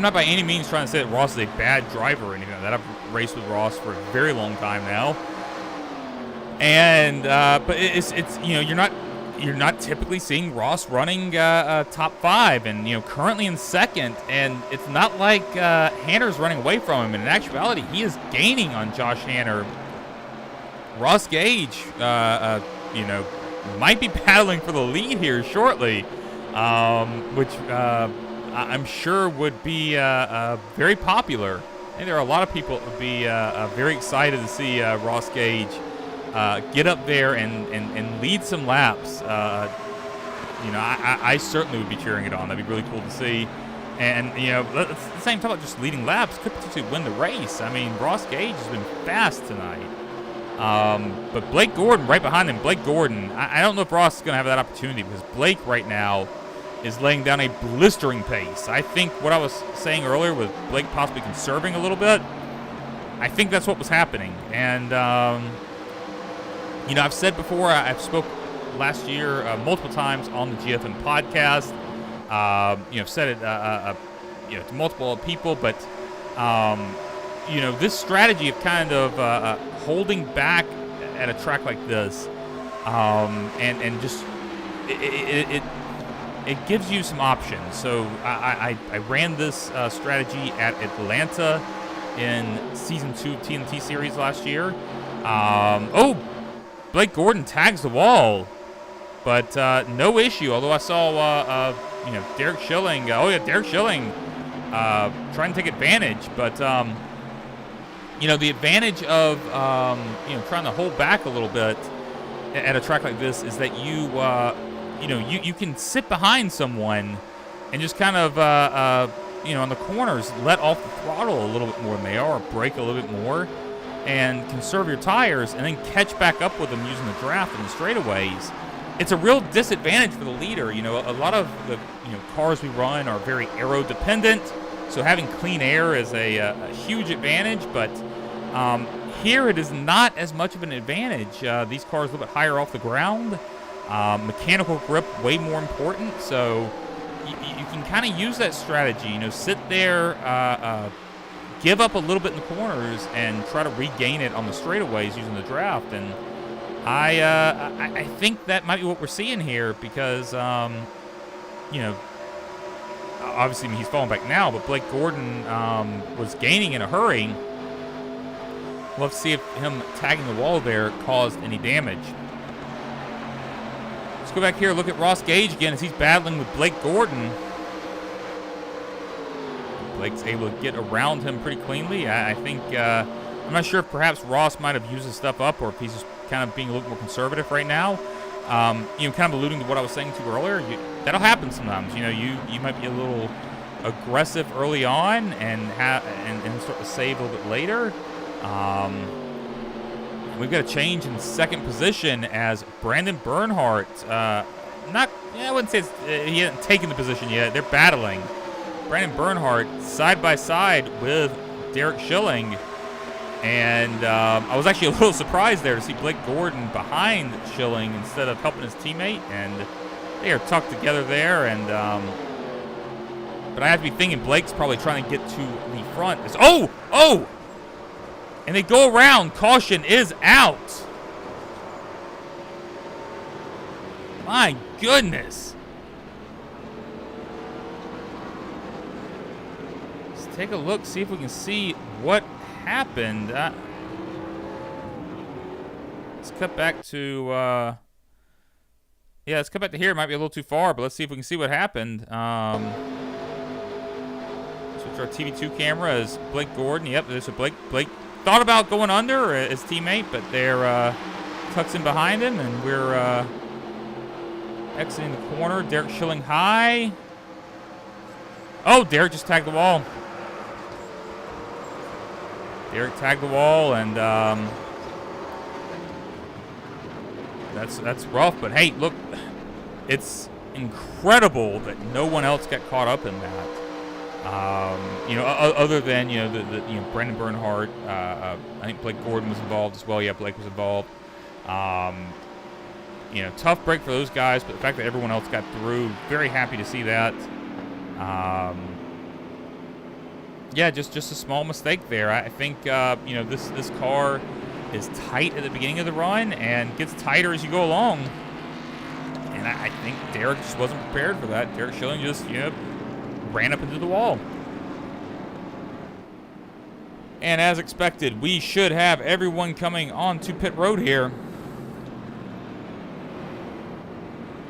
not by any means trying to say that Ross is a bad driver or anything like that. I've raced with Ross for a very long time now. And but it's you're not typically seeing Ross running top 5, and currently in 2nd, and it's not like Hanner's running away from him. And in actuality, he is gaining on Josh Hanner. Ross Gage, might be battling for the lead here shortly, which I'm sure would be very popular. I think there are a lot of people that would be very excited to see Ross Gage get up there and lead some laps. I certainly would be cheering it on. That'd be really cool to see. And, at the same time, just leading laps could potentially win the race. I mean, Ross Gage has been fast tonight. But Blake Gordon right behind him. Blake Gordon, I don't know if Ross is going to have that opportunity, because Blake right now is laying down a blistering pace. I think what I was saying earlier with Blake possibly conserving a little bit, I think that's what was happening. And, I've said before, I've spoke last year multiple times on the GFN podcast. I've said it to multiple people, but this strategy of kind of holding back at a track like this, and just it gives you some options. So I ran this strategy at Atlanta in Season 2 of TNT Series last year. Oh, Blake Gordon tags the wall, but no issue. Although I saw, Derek Schilling. Derek Schilling trying to take advantage, but the advantage of trying to hold back a little bit at a track like this is that you can sit behind someone and just kind of on the corners let off the throttle a little bit more than they are, or brake a little bit more, and conserve your tires, and then catch back up with them using the draft and the straightaways. It's a real disadvantage for the leader. A lot of the cars we run are very aero dependent, so having clean air is a huge advantage. But here it is not as much of an advantage. These cars a little bit higher off the ground. Mechanical grip way more important. So you can kind of use that strategy. Sit there, give up a little bit in the corners, and try to regain it on the straightaways using the draft. And I think that might be what we're seeing here because, obviously he's falling back now, but Blake Gordon was gaining in a hurry. We'll have to see if him tagging the wall there caused any damage. Let's go back here, look at Ross Gage again as he's battling with Blake Gordon. Blake's able to get around him pretty cleanly. I think, I'm not sure if perhaps Ross might have used his stuff up or if he's just kind of being a little more conservative right now. Kind of alluding to what I was saying to you earlier. That'll happen sometimes. You might be a little aggressive early on and start to save a little bit later. We've got a change in second position as Brandon Bernhardt. I wouldn't say he hasn't taken the position yet. They're battling. Brandon Bernhardt side by side with Derek Schilling. And I was actually a little surprised there to see Blake Gordon behind Schilling instead of helping his teammate. And they are tucked together there. And but I have to be thinking Blake's probably trying to get to the front. Oh! And they go around. Caution is out. My goodness. Let's take a look, see if we can see what happened. Let's cut back to let's cut back to here. It might be a little too far, but let's see if we can see what happened. Switch our TV2 camera as Blake Gordon. Yep, there's a Blake thought about going under his teammate, but they're tucks in behind him, and we're exiting the corner. Derek Schilling high. Oh, Derek just tagged the wall. Derek tagged the wall, and that's rough. But hey, look, it's incredible that no one else got caught up in that. Other than the Brandon Bernhardt. I think Blake Gordon was involved as well. Yeah, Blake was involved. Tough break for those guys, but the fact that everyone else got through, very happy to see that. Just a small mistake there. I think this car is tight at the beginning of the run and gets tighter as you go along. And I think Derek just wasn't prepared for that. Derek Schilling just ran up into the wall. And as expected, we should have everyone coming onto pit road here.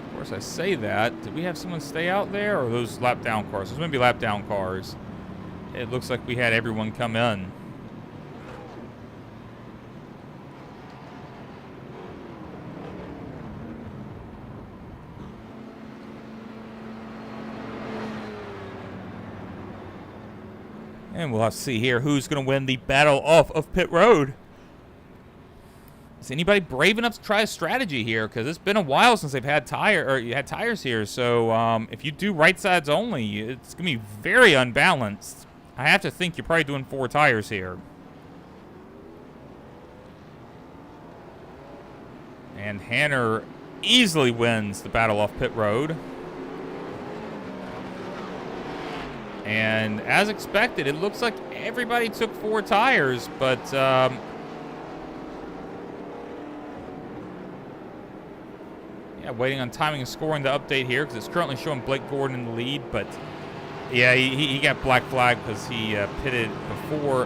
Of course, I say that. Did we have someone stay out there, or are those lap down cars? Those might be lap down cars. It looks like we had everyone come in. And we'll have to see here who's going to win the battle off of pit road. Is anybody brave enough to try a strategy here? Because it's been a while since they've had tires here. So if you do right sides only, it's going to be very unbalanced. I have to think you're probably doing 4 tires here. And Hanner easily wins the battle off pit road. And as expected, it looks like everybody took 4 tires, but Yeah, waiting on timing and scoring the update here because it's currently showing Blake Gordon in the lead. But yeah, he got black flag because he pitted before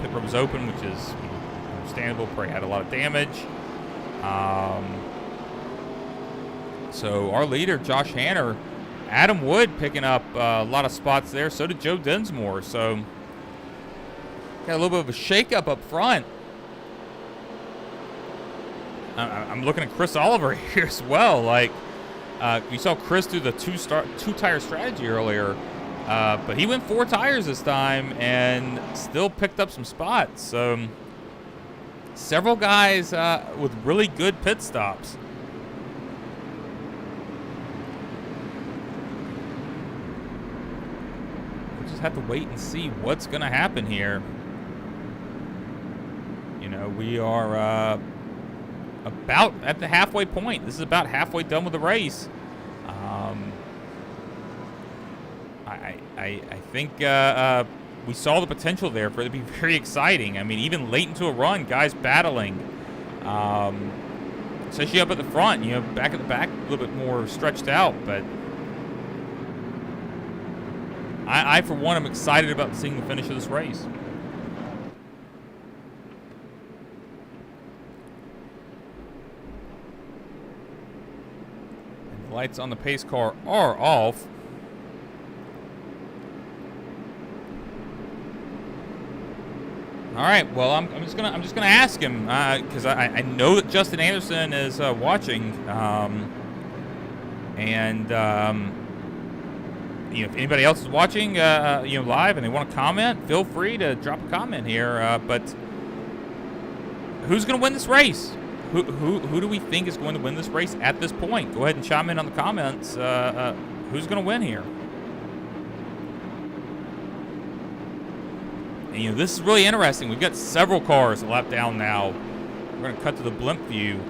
pit road was open, which is understandable. Probably had a lot of damage. So our leader, Josh Hanner, Adam Wood picking up a lot of spots there. So did Joe Dinsmore. So got a little bit of a shakeup up front. I'm looking at Chris Oliver here as well. Like, we saw Chris do the two-tire strategy earlier, but he went 4 tires this time and still picked up some spots. So several guys with really good pit stops. We'll just have to wait and see what's going to happen here. You know, we are about at the halfway point. This is about halfway done with the race. I think we saw the potential there for it to be very exciting. I mean, even late into a run, guys battling. Especially up at the front, you know, back at the back, a little bit more stretched out. But I for one, am excited about seeing the finish of this race. Lights on the pace car are off. All right. Well, I'm just gonna ask him because I know that Justin Anderson is watching, and you know, if anybody else is watching, you know, live and they want to comment, feel free to drop a comment here. But who's gonna win this race? Who do we think is going to win this race at this point? Go ahead and chime in on the comments. Who's going to win here? And, you know, this is really interesting. We've got several cars a lap down now. We're going to cut to the blimp view.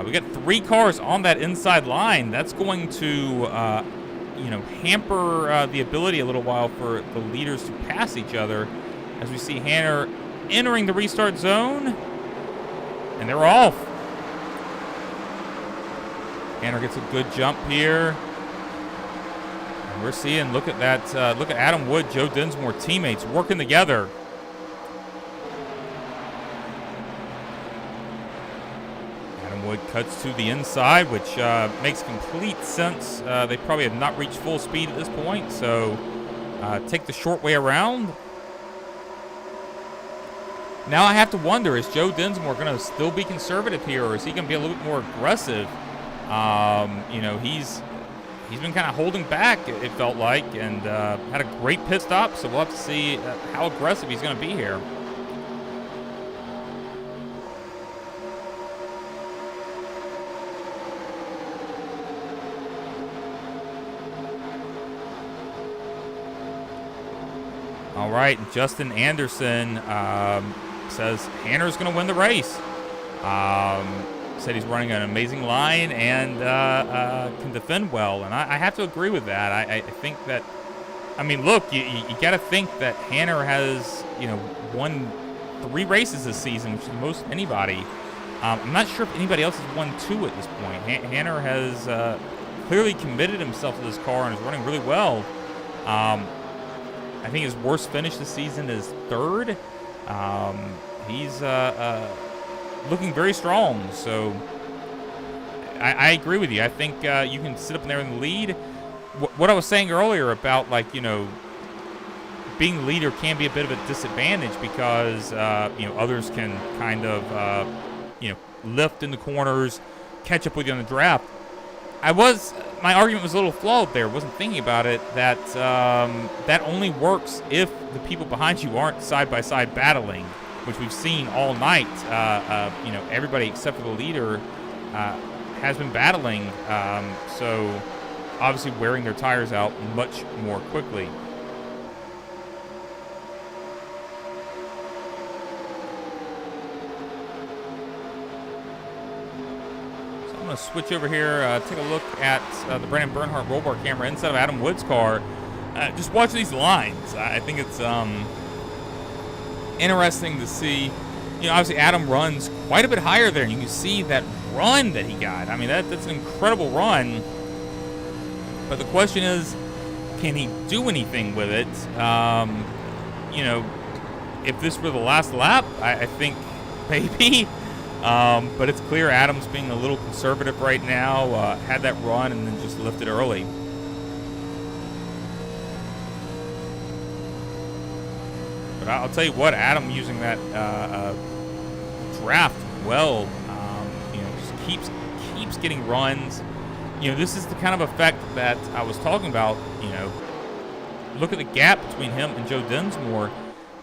We got 3 cars on that inside line. That's going to, you know, hamper the ability a little while for the leaders to pass each other. As we see Hanner entering the restart zone. And they're off. Hanner gets a good jump here. And we're seeing, look at that, look at Adam Wood, Joe Dinsmore, teammates working together. Adam Wood cuts to the inside, which makes complete sense. They probably have not reached full speed at this point, so take the short way around. Now I have to wonder, is Joe Dinsmore going to still be conservative here, or is he going to be a little bit more aggressive? You know, he's been kind of holding back, it felt like, and had a great pit stop, so we'll have to see how aggressive he's going to be here. All right, Justin Anderson says Hanner's going to win the race. Said he's running an amazing line and can defend well, and I have to agree with that. I think that, I mean, look, you got to think that Hanner has, you know, won 3 races this season, which is the most anybody. I'm not sure if anybody else has won 2 at this point. Hanner has clearly committed himself to this car and is running really well. I think his worst finish this season is 3rd. He's looking very strong, so I agree with you. I think you can sit up there in the lead. What I was saying earlier about, like, you know, being the leader can be a bit of a disadvantage because, you know, others can kind of, you know, lift in the corners, catch up with you on the draft. My argument was a little flawed there. Wasn't thinking about it. That that only works if the people behind you aren't side by side battling, which we've seen all night. You know, everybody except for the leader has been battling. So obviously wearing their tires out much more quickly. I'm going to switch over here, take a look at the Brandon Bernhardt roll bar camera inside of Adam Wood's car. Just watch these lines. I think it's interesting to see you know, obviously Adam runs quite a bit higher there. And you can see that run that he got. I mean, that's an incredible run. But the question is, can he do anything with it? You know, if this were the last lap, I think maybe. But it's clear Adam's being a little conservative right now. Had that run and then just lifted early. But I'll tell you what, Adam using that draft well, you know, just keeps getting runs. You know, this is the kind of effect that I was talking about. You know, look at the gap between him and Joe Dinsmore.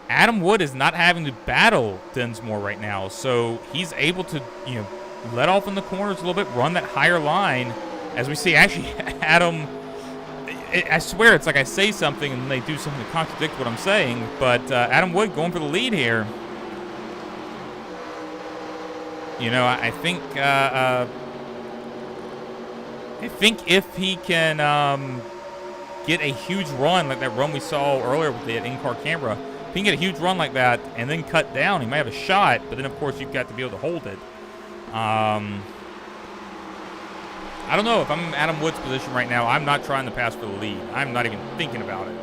Adam Wood is not having to battle Dinsmore right now, so he's able to, you know, let off in the corners a little bit, run that higher line. As we see, actually, Adam, I swear it's like I say something and they do something to contradict what I'm saying, but Adam Wood going for the lead here. You know, I think if he can get a huge run like that run we saw earlier with the in-car camera, if he can get a huge run like that and then cut down, he might have a shot, but then, of course, you've got to be able to hold it. I don't know. If I'm in Adam Wood's position right now, I'm not trying to pass for the lead. I'm not even thinking about it.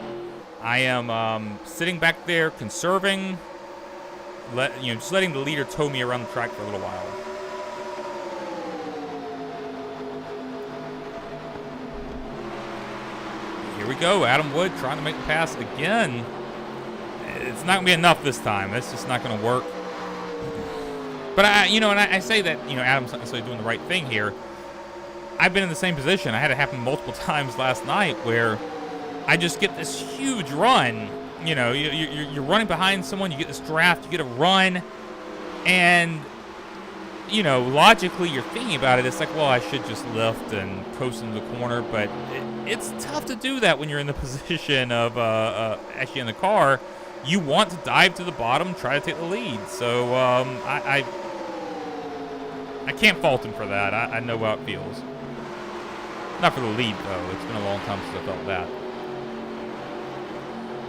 I am sitting back there, conserving, just letting the leader tow me around the track for a little while. Here we go. Adam Wood trying to make the pass again. It's not going to be enough this time. It's just not going to work. But, I say that, Adam's not necessarily doing the right thing here. I've been in the same position. I had it happen multiple times last night where I just get this huge run. You know, you're running behind someone, you get this draft, you get a run, and, logically you're thinking about it. It's like, well, I should just lift and coast into the corner, but it's tough to do that when you're in the position of actually in the car. You want to dive to the bottom, try to take the lead. So I can't fault him for that. I know how it feels. Not for the lead, though. It's been a long time since I felt that.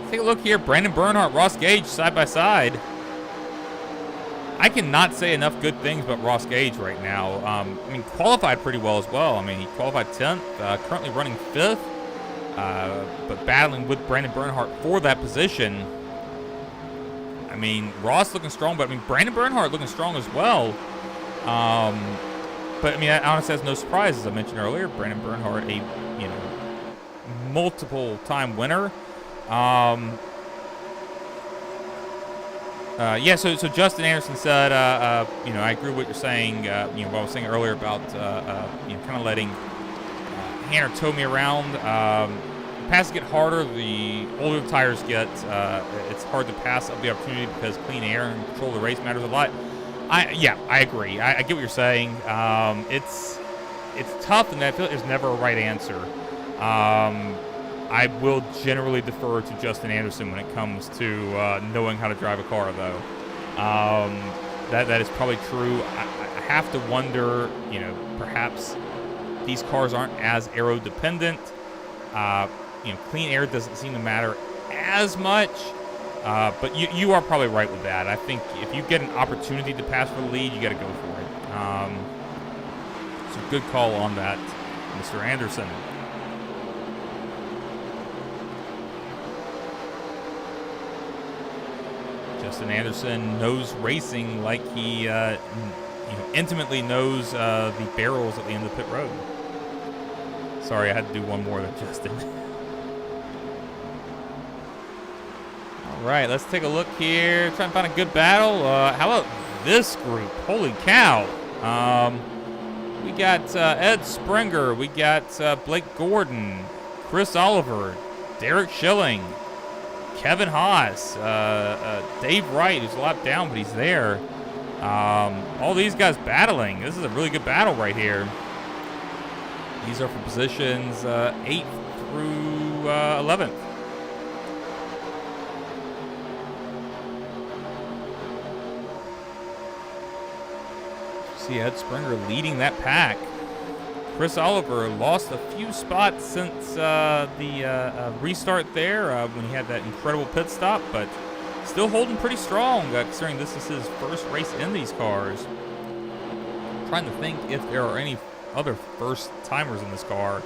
Take a look here. Brandon Bernhardt, Ross Gage, side by side. I cannot say enough good things about Ross Gage right now. Qualified pretty well as well. He qualified 10th, currently running 5th, but battling with Brandon Bernhardt for that position. Ross looking strong, but Brandon Bernhardt looking strong as well. But that honestly has no surprise, as I mentioned earlier. Brandon Bernhardt, a multiple time winner. So Justin Anderson said, I agree with what you're saying. What I was saying earlier about kind of letting Hanner tow me around. Passes get harder the older the tires get. It's hard to pass up the opportunity because clean air and control of the race matters a lot. I agree. I get what you're saying. It's tough, and I feel like there's never a right answer. I will generally defer to Justin Anderson when it comes to knowing how to drive a car, though. That is probably true. I have to wonder, perhaps these cars aren't as aero dependent. Clean air doesn't seem to matter as much. But you are probably right with that. I think if you get an opportunity to pass for the lead, you got to go for it. So good call on that, Mr. Anderson. Justin Anderson knows racing like he intimately knows the barrels at the end of the pit road. Sorry, I had to do one more than Justin. All right, let's take a look here. Try and find a good battle. How about this group? Holy cow. We got Ed Springer. We got Blake Gordon, Chris Oliver, Derek Schilling, Kevin Haas, Dave Wright, who's a lap down, but he's there. All these guys battling. This is a really good battle right here. These are for positions 8th through 11th. See Ed Springer leading that pack. Chris Oliver lost a few spots since the restart there when he had that incredible pit stop, but still holding pretty strong, considering this is his first race in these cars. I'm trying to think if there are any other first-timers in this car.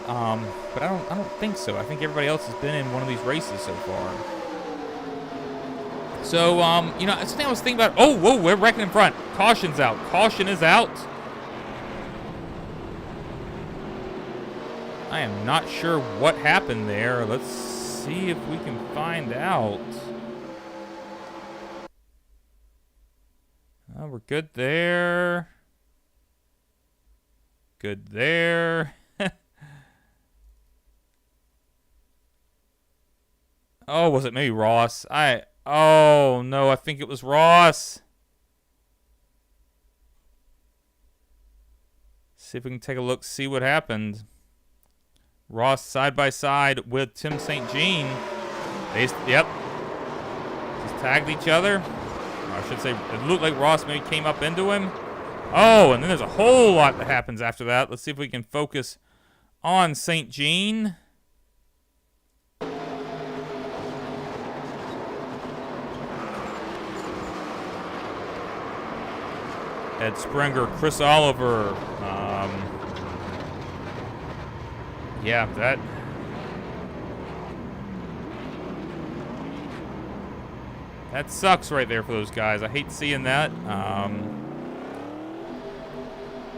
But I don't think so. I think everybody else has been in one of these races so far. So, you know, something I was thinking about. Oh, whoa, we're wrecking in front. Caution's out. Caution is out. I am not sure what happened there. Let's see if we can find out. Oh, we're good there. Good there. Oh, was it maybe Ross? Oh, no, I think it was Ross. See if we can take a look, see what happened. Ross side by side with Tim St. Jean. Yep. Just tagged each other. I should say, it looked like Ross maybe came up into him. Oh, and then there's a whole lot that happens after that. Let's see if we can focus on St. Jean. Ed Springer, Chris Oliver. Yeah, that sucks right there for those guys. I hate seeing that.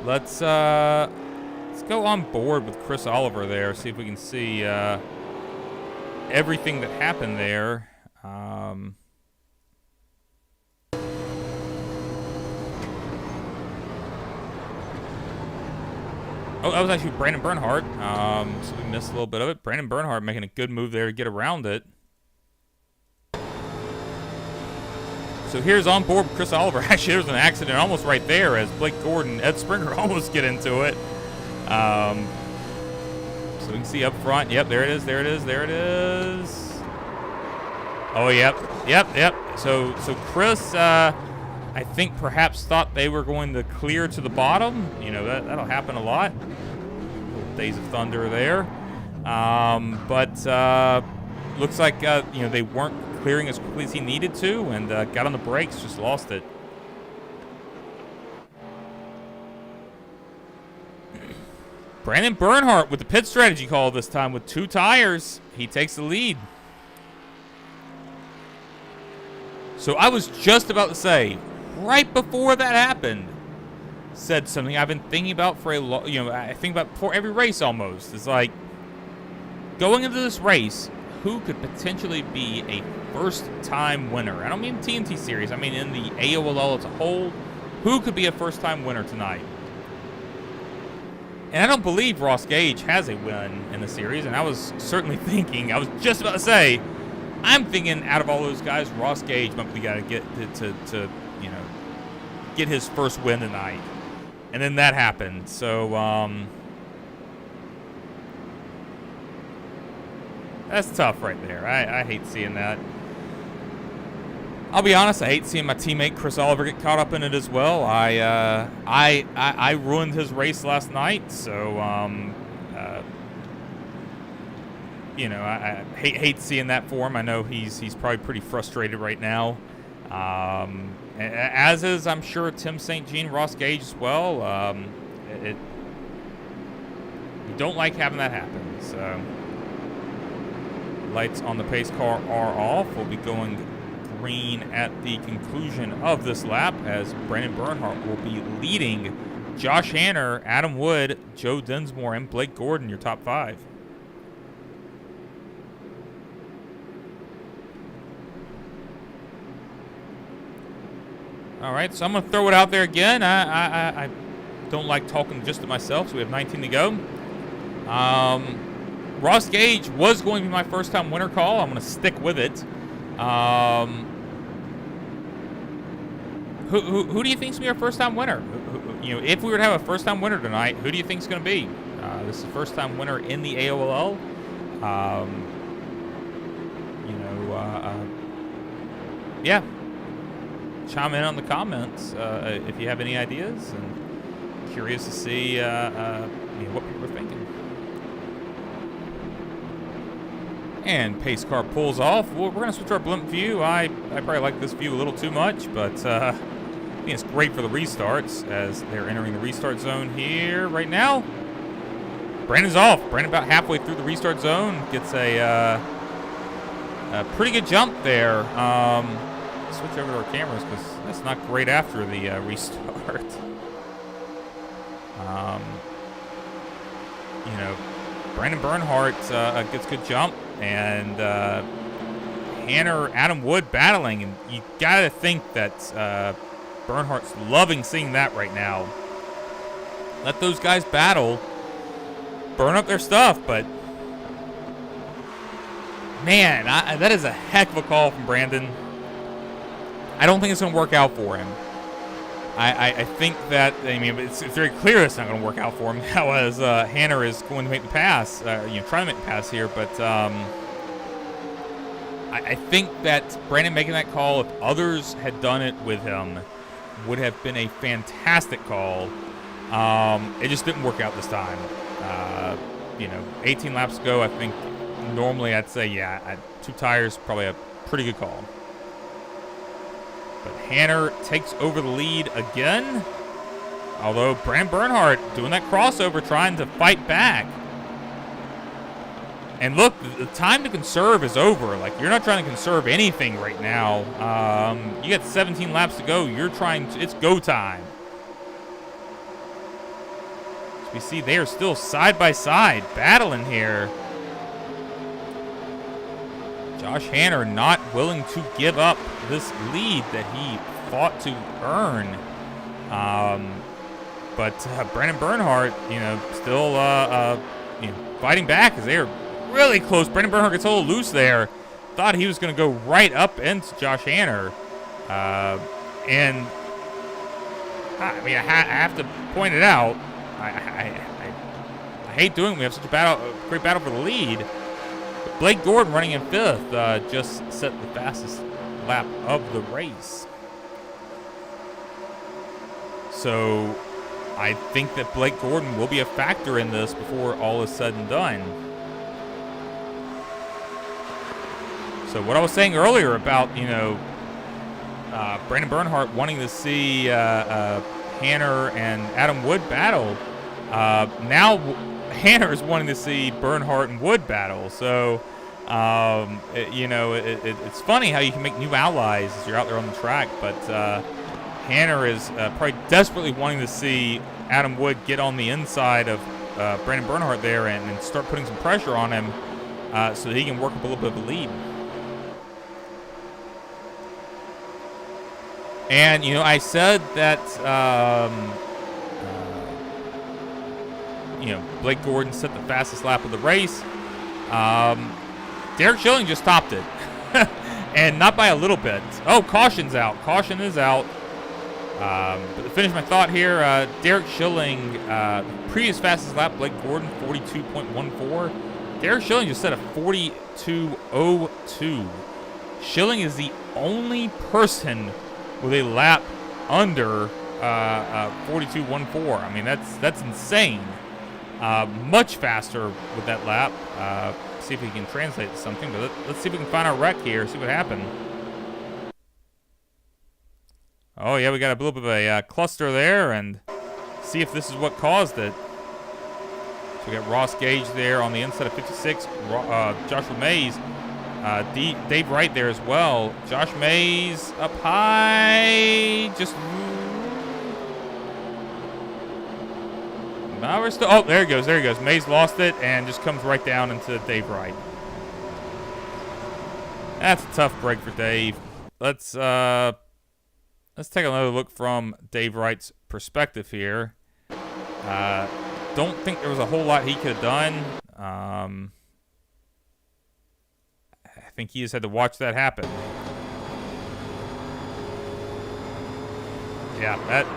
Let's go on board with Chris Oliver there. See if we can see everything that happened there. Oh, that was actually Brandon Bernhardt. So we missed a little bit of it. Brandon Bernhardt making a good move there to get around it. So here's on board with Chris Oliver. Actually, there was an accident almost right there as Blake Gordon, Ed Springer almost get into it. So we can see up front. Yep, there it is. There it is. There it is. Oh, yep. So Chris, I think perhaps thought they were going to clear to the bottom. You know, that'll happen a lot. Little Days of Thunder there. But looks like, you know, they weren't clearing as quickly as he needed to and got on the brakes, just lost it. Brandon Bernhardt with the pit strategy call this time with 2 tires. He takes the lead. So I was just about to say, right before that happened, said something I've been thinking about for I think about before every race almost. It's like, going into this race, who could potentially be a first-time winner? I don't mean TNT Series. I mean in the AOLL as a whole. Who could be a first-time winner tonight? And I don't believe Ross Gage has a win in the series. And I was certainly thinking, I was just about to say, I'm thinking out of all those guys, Ross Gage might be the guy to get to you know, get his first win tonight. And then that happened. So that's tough right there. I hate seeing that. I'll be honest, I hate seeing my teammate Chris Oliver get caught up in it as well. I ruined his race last night, so you know, I hate seeing that for him. I know he's probably pretty frustrated right now. As is, I'm sure, Tim St. Jean, Ross Gage as well. We don't like having that happen. So lights on the pace car are off. We'll be going green at the conclusion of this lap as Brandon Bernhardt will be leading Josh Hanner, Adam Wood, Joe Dinsmore, and Blake Gordon, your top 5. All right, so I'm going to throw it out there again. I don't like talking just to myself, so we have 19 to go. Ross Gage was going to be my first-time winner call. I'm going to stick with it. Who do you think is going to be our first-time winner? You know, if we were to have a first-time winner tonight, who do you think is going to be? This is the first-time winner in the AOLL. You know, yeah. Chime in on the comments if you have any ideas, and curious to see you know, what people are thinking. And pace car pulls off. Well, we're going to switch our blimp view. I probably like this view a little too much, but I think it's great for the restarts as they're entering the restart zone here right now. Brandon's off. Brandon about halfway through the restart zone gets a pretty good jump there. Switch over to our cameras because that's not great after the restart. You know, Brandon Bernhardt gets a good jump, and Hanner, Adam Wood battling, and you gotta think that Bernhardt's loving seeing that right now. Let those guys battle, burn up their stuff, but man, that is a heck of a call from Brandon. I don't think it's going to work out for him. I think that, I mean, it's very clear it's not going to work out for him now as Hanner is going to make the pass, try to make the pass here, but I think that Brandon making that call, if others had done it with him, would have been a fantastic call. It just didn't work out this time. 18 laps ago, I think normally I'd say, yeah, 2 tires, probably a pretty good call. But Hanner takes over the lead again. Although Brandon Bernhardt doing that crossover, trying to fight back. And look, the time to conserve is over. Like, you're not trying to conserve anything right now. You got 17 laps to go. You're trying to, it's go time. As we see, they are still side by side, battling here. Josh Hanner not willing to give up this lead that he fought to earn. But Brandon Bernhardt, still fighting back as they are really close. Brandon Bernhardt gets a little loose there. Thought he was going to go right up into Josh Hanner. And I mean, I have to point it out. I hate doing it. We have such a great battle for the lead. But Blake Gordon running in 5th just set the fastest lap of the race. So I think that Blake Gordon will be a factor in this before all is said and done. So what I was saying earlier about, Brandon Bernhardt wanting to see Hanner and Adam Wood battle, now Hanner is wanting to see Bernhardt and Wood battle. So, it's funny how you can make new allies as you're out there on the track, but Hanner is probably desperately wanting to see Adam Wood get on the inside of Brandon Bernhardt there and start putting some pressure on him so that he can work up a little bit of a lead. And, I said that, Blake Gordon set the fastest lap of the race. Derek Schilling just topped it. And not by a little bit. Oh, caution's out. Caution is out. But to finish my thought here, Derek Schilling, previous fastest lap, Blake Gordon, 42.14. Derek Schilling just set a 42.02. Schilling is the only person with a lap under 42.14. I mean, that's insane. Much faster with that lap. See if we can translate something. But let's see if we can find our wreck here. See what happened. Oh yeah, we got a little bit of a cluster there, and see if this is what caused it. So we got Ross Gage there on the inside of 56. Joshua Mays. Dave Wright there as well. Josh Mays up high. Just. Now we're still. Oh, there he goes. There he goes. Mays lost it and just comes right down into Dave Wright. That's a tough break for Dave. Let's take another look from Dave Wright's perspective here. Don't think there was a whole lot he could have done. I think he just had to watch that happen. Yeah, that.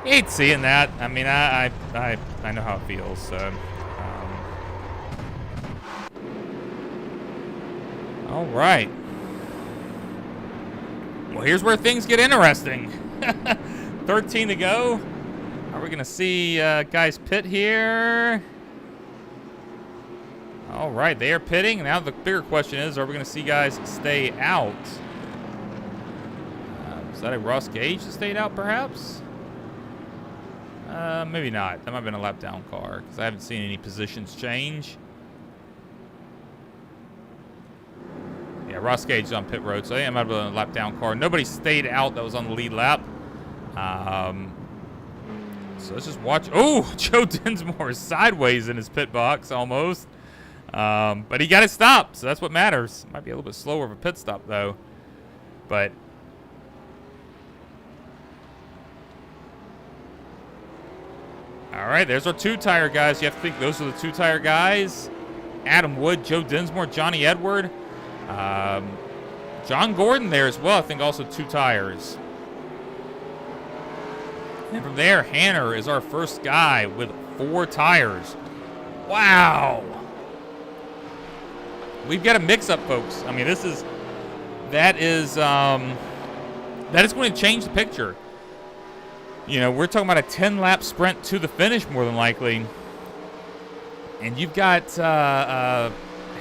I hate seeing that. I mean, I know how it feels. So, all right. Well, here's where things get interesting. 13 to go. Are we gonna see guys pit here? All right, they are pitting. Now the bigger question is, are we going to see guys stay out? Is that a Ross Gage that stayed out, perhaps? Maybe not. That might have been a lap down car because I haven't seen any positions change. Yeah, Ross Gage is on pit road, so I think it might have been a lap down car. Nobody stayed out that was on the lead lap. So let's just watch. Oh, Joe Dinsmore is sideways in his pit box almost. But he got it stopped, so that's what matters. Might be a little bit slower of a pit stop, though. But all right, there's our two-tire guys. You have to think those are the two-tire guys. Adam Wood, Joe Dinsmore, Johnny Edward. John Gordon there as well, I think also two tires. And from there, Hanner is our first guy with 4 tires. Wow. We've got a mix-up, folks. I mean, that is going to change the picture. You know, we're talking about a 10-lap sprint to the finish, more than likely. And you've got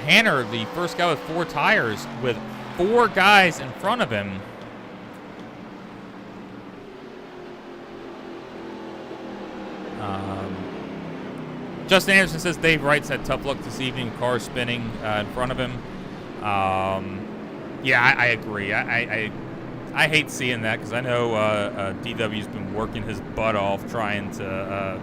Hanner, the first guy with 4 tires, with 4 guys in front of him. Justin Anderson says Dave Wright's had tough luck this evening, car spinning in front of him. Yeah, I agree. I hate seeing that because I know DW's been working his butt off trying to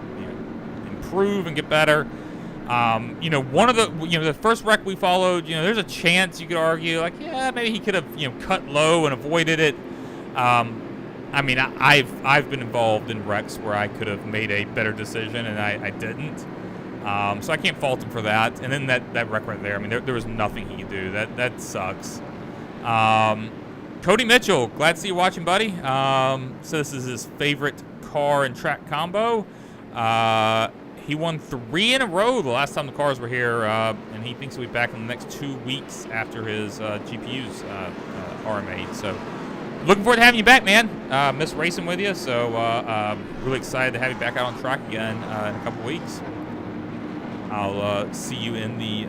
improve and get better. One of the first wreck we followed, there's a chance you could argue like, yeah, maybe he could have cut low and avoided it. I mean, I've been involved in wrecks where I could have made a better decision and I didn't. So I can't fault him for that. And then that wreck right there, I mean, there was nothing he could do. That sucks. Cody Mitchell, glad to see you watching, buddy. So this is his favorite car and track combo. He won 3 in a row the last time the cars were here, and he thinks he'll be back in the next 2 weeks after his GPUs are made. So looking forward to having you back, man. Miss racing with you, so really excited to have you back out on track again in a couple weeks. I'll see you in the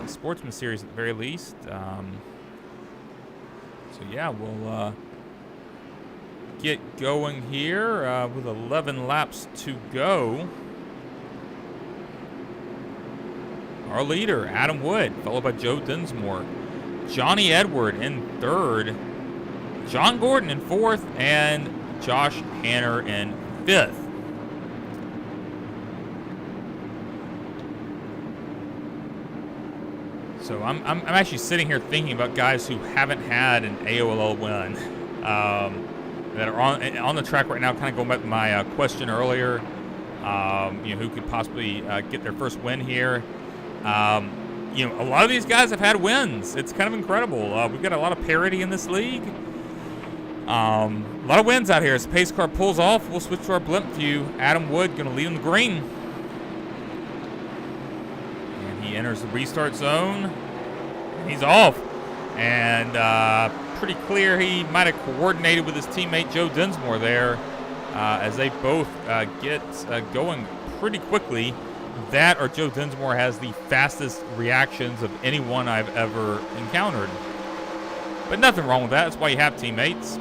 Sportsman Series at the very least. So yeah, we'll get going here with 11 laps to go. Our leader, Adam Wood, followed by Joe Dinsmore. Johnny Edward in 3rd. John Gordon in 4th. And Josh Hanner in 5th. So I'm actually sitting here thinking about guys who haven't had an AOLL win that are on the track right now. Kind of going back to my question earlier, who could possibly get their first win here. A lot of these guys have had wins. It's kind of incredible. We've got a lot of parity in this league. A lot of wins out here. As the pace car pulls off, we'll switch to our blimp view. Adam Wood going to lead on the green. He enters the restart zone. He's off. And pretty clear he might have coordinated with his teammate Joe Dinsmore there as they both get going pretty quickly. That or Joe Dinsmore has the fastest reactions of anyone I've ever encountered. But nothing wrong with that. That's why you have teammates.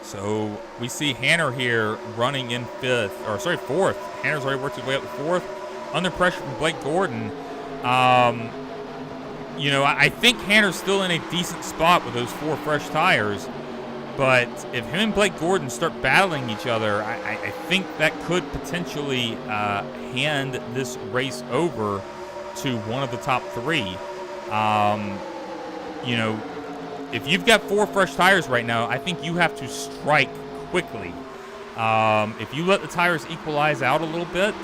So we see Hanner here running in 4th. Hanner's already worked his way up to 4th. Under pressure from Blake Gordon. I think Hanner's still in a decent spot with those 4 fresh tires. But if him and Blake Gordon start battling each other, I think that could potentially hand this race over to one of the top 3. If you've got 4 fresh tires right now, I think you have to strike quickly. If you let the tires equalize out a little bit,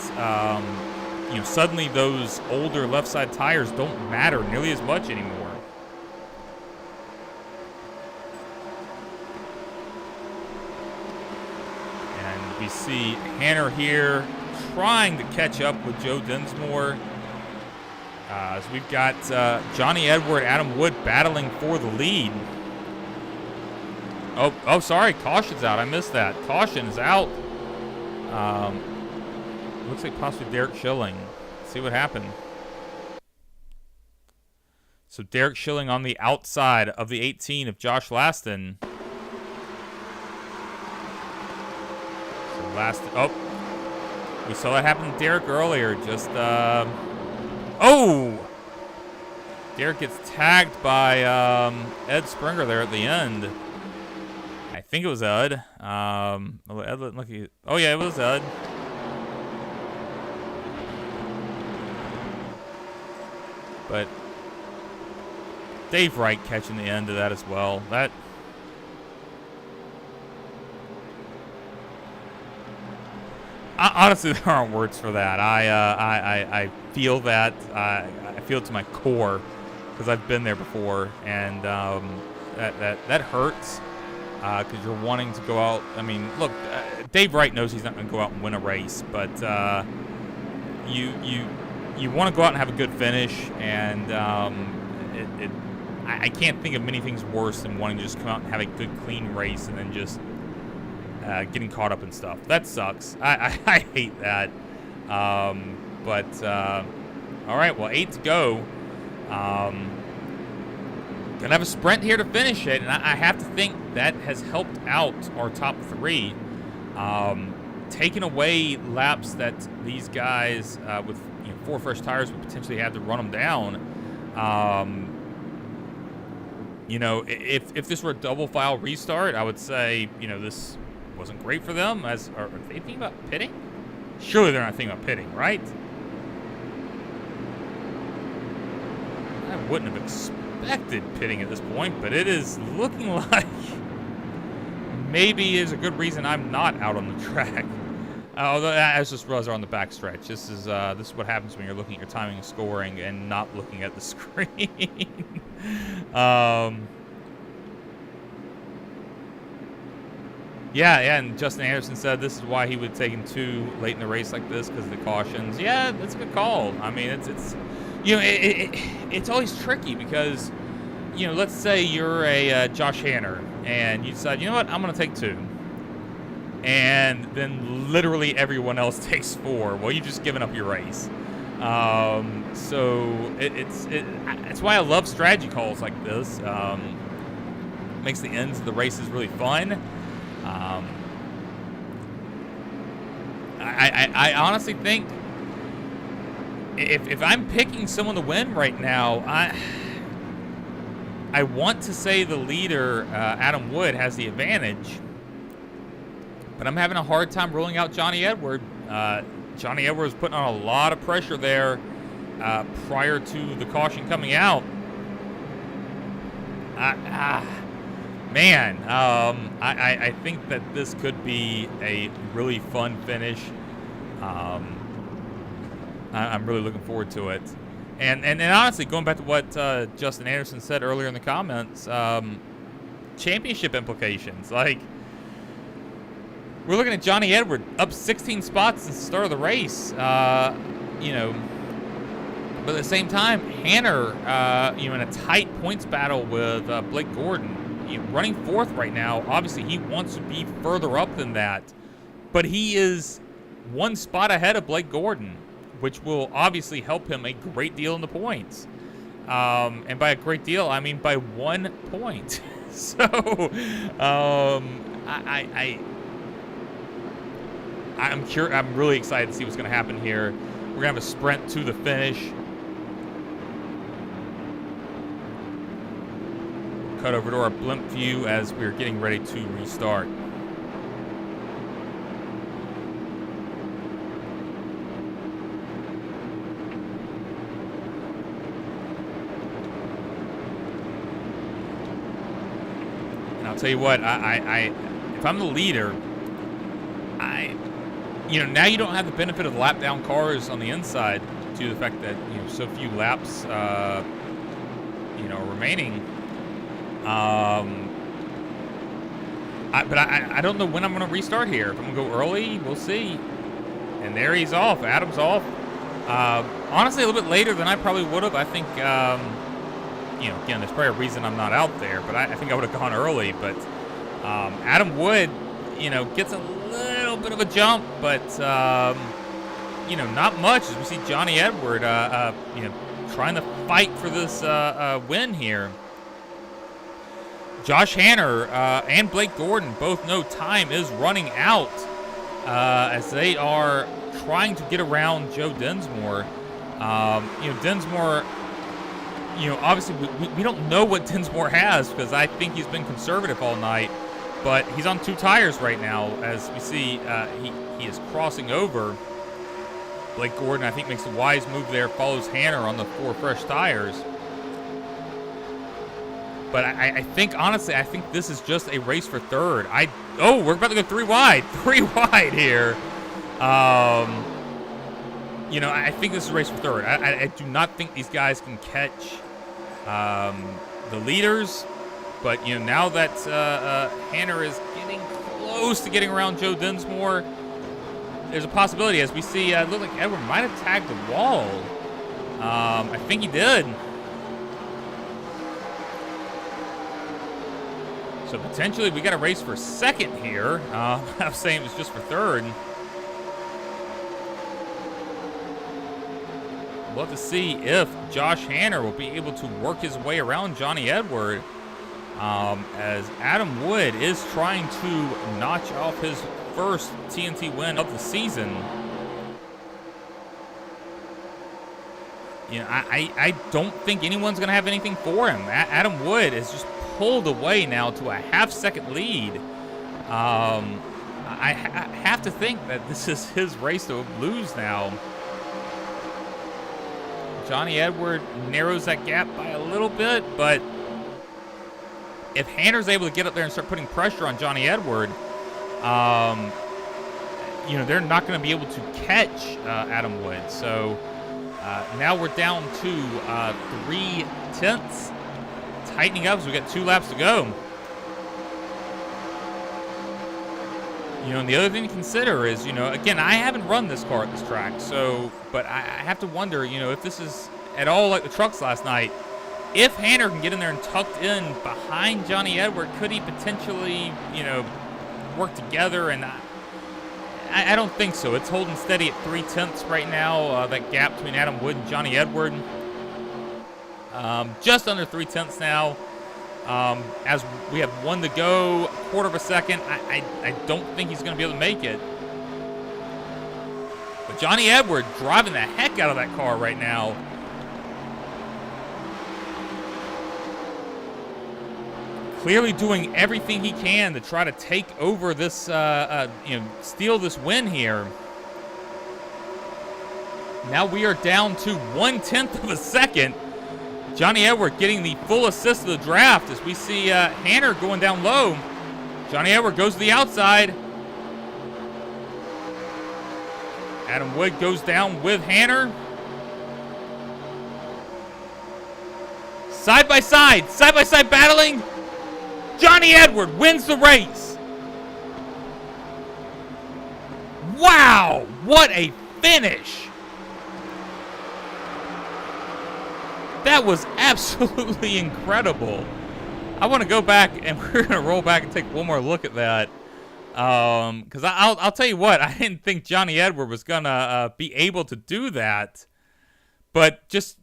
suddenly those older left side tires don't matter nearly as much anymore. And we see Hanner here trying to catch up with Joe Dinsmore. So we've got Johnny Edward, Adam Wood battling for the lead. Sorry, caution's out. I missed that. Caution is out. looks like possibly Derek Schilling. Let's see what happened. So Derek Schilling on the outside of the 18 of Josh Laston. So Laston, oh, we saw that happen to Derek earlier. Just, oh! Derek gets tagged by Ed Springer there at the end. I think it was Ed. Oh yeah, it was Ed. But Dave Wright catching the end of that as well. That honestly, there aren't words for that. I feel that. I feel it to my core because I've been there before, and that hurts because you're wanting to go out. I mean, look, Dave Wright knows he's not going to go out and win a race, but you want to go out and have a good finish, and I can't think of many things worse than wanting to just come out and have a good, clean race and then just getting caught up in stuff. That sucks. I hate that. All right, well, 8 to go. Gonna have a sprint here to finish it, and I have to think that has helped out our top 3. Taking away laps that these guys with 4 fresh tires would potentially have to run them down. If this were a double file restart, I would say, this wasn't great for them. Are they thinking about pitting? Surely they're not thinking about pitting, right? I wouldn't have expected pitting at this point, but it is looking like maybe is a good reason I'm not out on the track. Although I just realized they're on the backstretch. This is what happens when you're looking at your timing and scoring and not looking at the screen. Yeah, and Justin Anderson said this is why he would take him too late in the race like this because of the cautions. Yeah, that's a good call. I mean, it's always tricky because, let's say you're a Josh Hanner and you decide, you know what, I'm going to take 2. And then literally everyone else takes 4. Well, you've just given up your race. So it's why I love strategy calls like this. Makes the ends of the races really fun. I honestly think if I'm picking someone to win right now, I want to say the leader, Adam Wood, has the advantage. But I'm having a hard time ruling out Johnny Edward. Johnny Edward was putting on a lot of pressure there prior to the caution coming out. Man, I think that this could be a really fun finish. I'm really looking forward to it. And honestly, going back to what Justin Anderson said earlier in the comments, championship implications. Like, we're looking at Johnny Edward up 16 spots since the start of the race. But at the same time, Hanner, in a tight points battle with Blake Gordon, running 4th right now. Obviously, he wants to be further up than that, but he is 1 spot ahead of Blake Gordon, which will obviously help him a great deal in the points. And by a great deal, I mean by 1 point. So, I'm really excited to see what's going to happen here. We're going to have a sprint to the finish. Cut over to our blimp view as we're getting ready to restart. And I'll tell you what, if I'm the leader, now you don't have the benefit of lap down cars on the inside due to the fact that so few laps remaining. But I don't know when I'm going to restart here. If I'm going to go early, we'll see. And there he's off. Adam's off. Honestly, a little bit later than I probably would have. I think, again, there's probably a reason I'm not out there, but I think I would have gone early. But Adam Wood, gets a little bit of a jump, but, not much as we see Johnny Edward, trying to fight for this win here. Josh Hanner and Blake Gordon both know time is running out as they are trying to get around Joe Dinsmore. Dinsmore, obviously we don't know what Dinsmore has because I think he's been conservative all night, but he's on 2 tires right now as we see he is crossing over. Blake Gordon, I think, makes a wise move there, follows Hanner on the 4 fresh tires. But I think, honestly, this is just a race for third. We're about to go 3 wide. 3 wide here. I think this is a race for third. I do not think these guys can catch the leaders. But, now that Hanner is getting close to getting around Joe Dinsmore, there's a possibility, as we see, it looked like Edward might have tagged the wall. I think he did. So potentially we got a race for second here. I was saying it was just for third. We'll have to see if Josh Hanner will be able to work his way around Johnny Edward, as Adam Wood is trying to notch off his first TNT win of the season. I don't think anyone's going to have anything for him. Adam Wood is just pulled away now to a half-second lead. I have to think that this is his race to lose now. Johnny Edward narrows that gap by a little bit, but if Hanner's able to get up there and start putting pressure on Johnny Edward, they're not going to be able to catch Adam Wood. So now we're down to 3/10, tightening up as we got 2 laps to go. And the other thing to consider is, again, I haven't run this car at this track, but I have to wonder, if this is at all like the trucks last night. If Hanner can get in there and tucked in behind Johnny Edward, could he potentially, work together? And I don't think so. It's holding steady at 3/10 right now, that gap between Adam Wood and Johnny Edward. Just under 3/10 now. As we have 1 to go, 1/4 of a second. I don't think he's going to be able to make it. But Johnny Edward driving the heck out of that car right now. Clearly doing everything he can to try to take over this, steal this win here. Now we are down to 1/10 of a second. Johnny Edward getting the full assist of the draft as we see Hanner going down low. Johnny Edward goes to the outside. Adam Wood goes down with Hanner. Side by side battling. Johnny Edward wins the race. Wow, what a finish. That was absolutely incredible. I want to go back and we're going to roll back and take one more look at that. Because I'll tell you what, I didn't think Johnny Edward was going to be able to do that. But just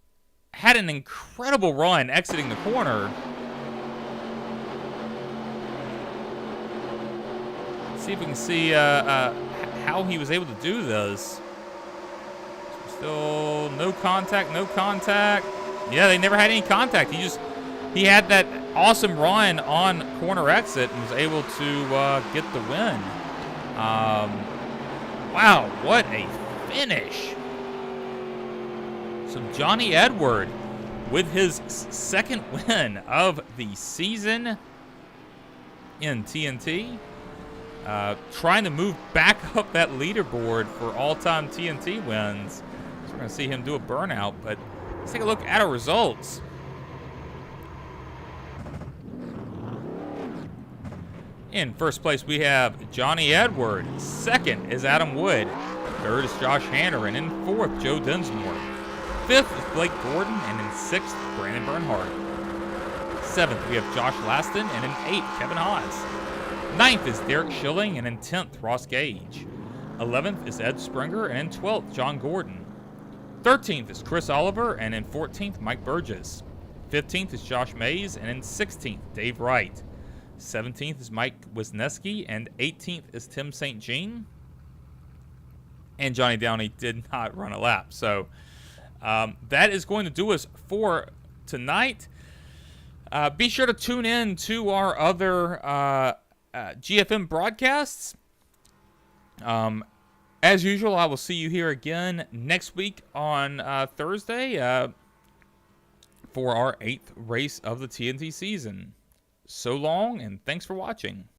had an incredible run exiting the corner. Let's see if we can see how he was able to do this. Still no contact. Yeah, they never had any contact. He had that awesome run on corner exit and was able to get the win. Wow, what a finish. So Johnny Edward with his second win of the season in TNT. Trying to move back up that leaderboard for all-time TNT wins. So we're going to see him do a burnout, but let's take a look at our results. In first place, we have Johnny Edward. Second is Adam Wood. Third is Josh Hanner. And in fourth, Joe Dinsmore. Fifth is Blake Gordon. And in sixth, Brandon Bernhardt. Seventh, we have Josh Laston. And in eighth, Kevin Haas. Ninth is Derek Schilling. And in 10th, Ross Gage. 11th is Ed Springer, and in 12th, John Gordon. 13th is Chris Oliver, and in 14th, Mike Burgess. 15th is Josh Mays, and in 16th, Dave Wright. 17th is Mike Wisniewski, and 18th is Tim St. Jean. And Johnny Downey did not run a lap. So that is going to do us for tonight. Be sure to tune in to our other GFM broadcasts. As usual, I will see you here again next week on Thursday for our 8th race of the TNT season. So long, and thanks for watching.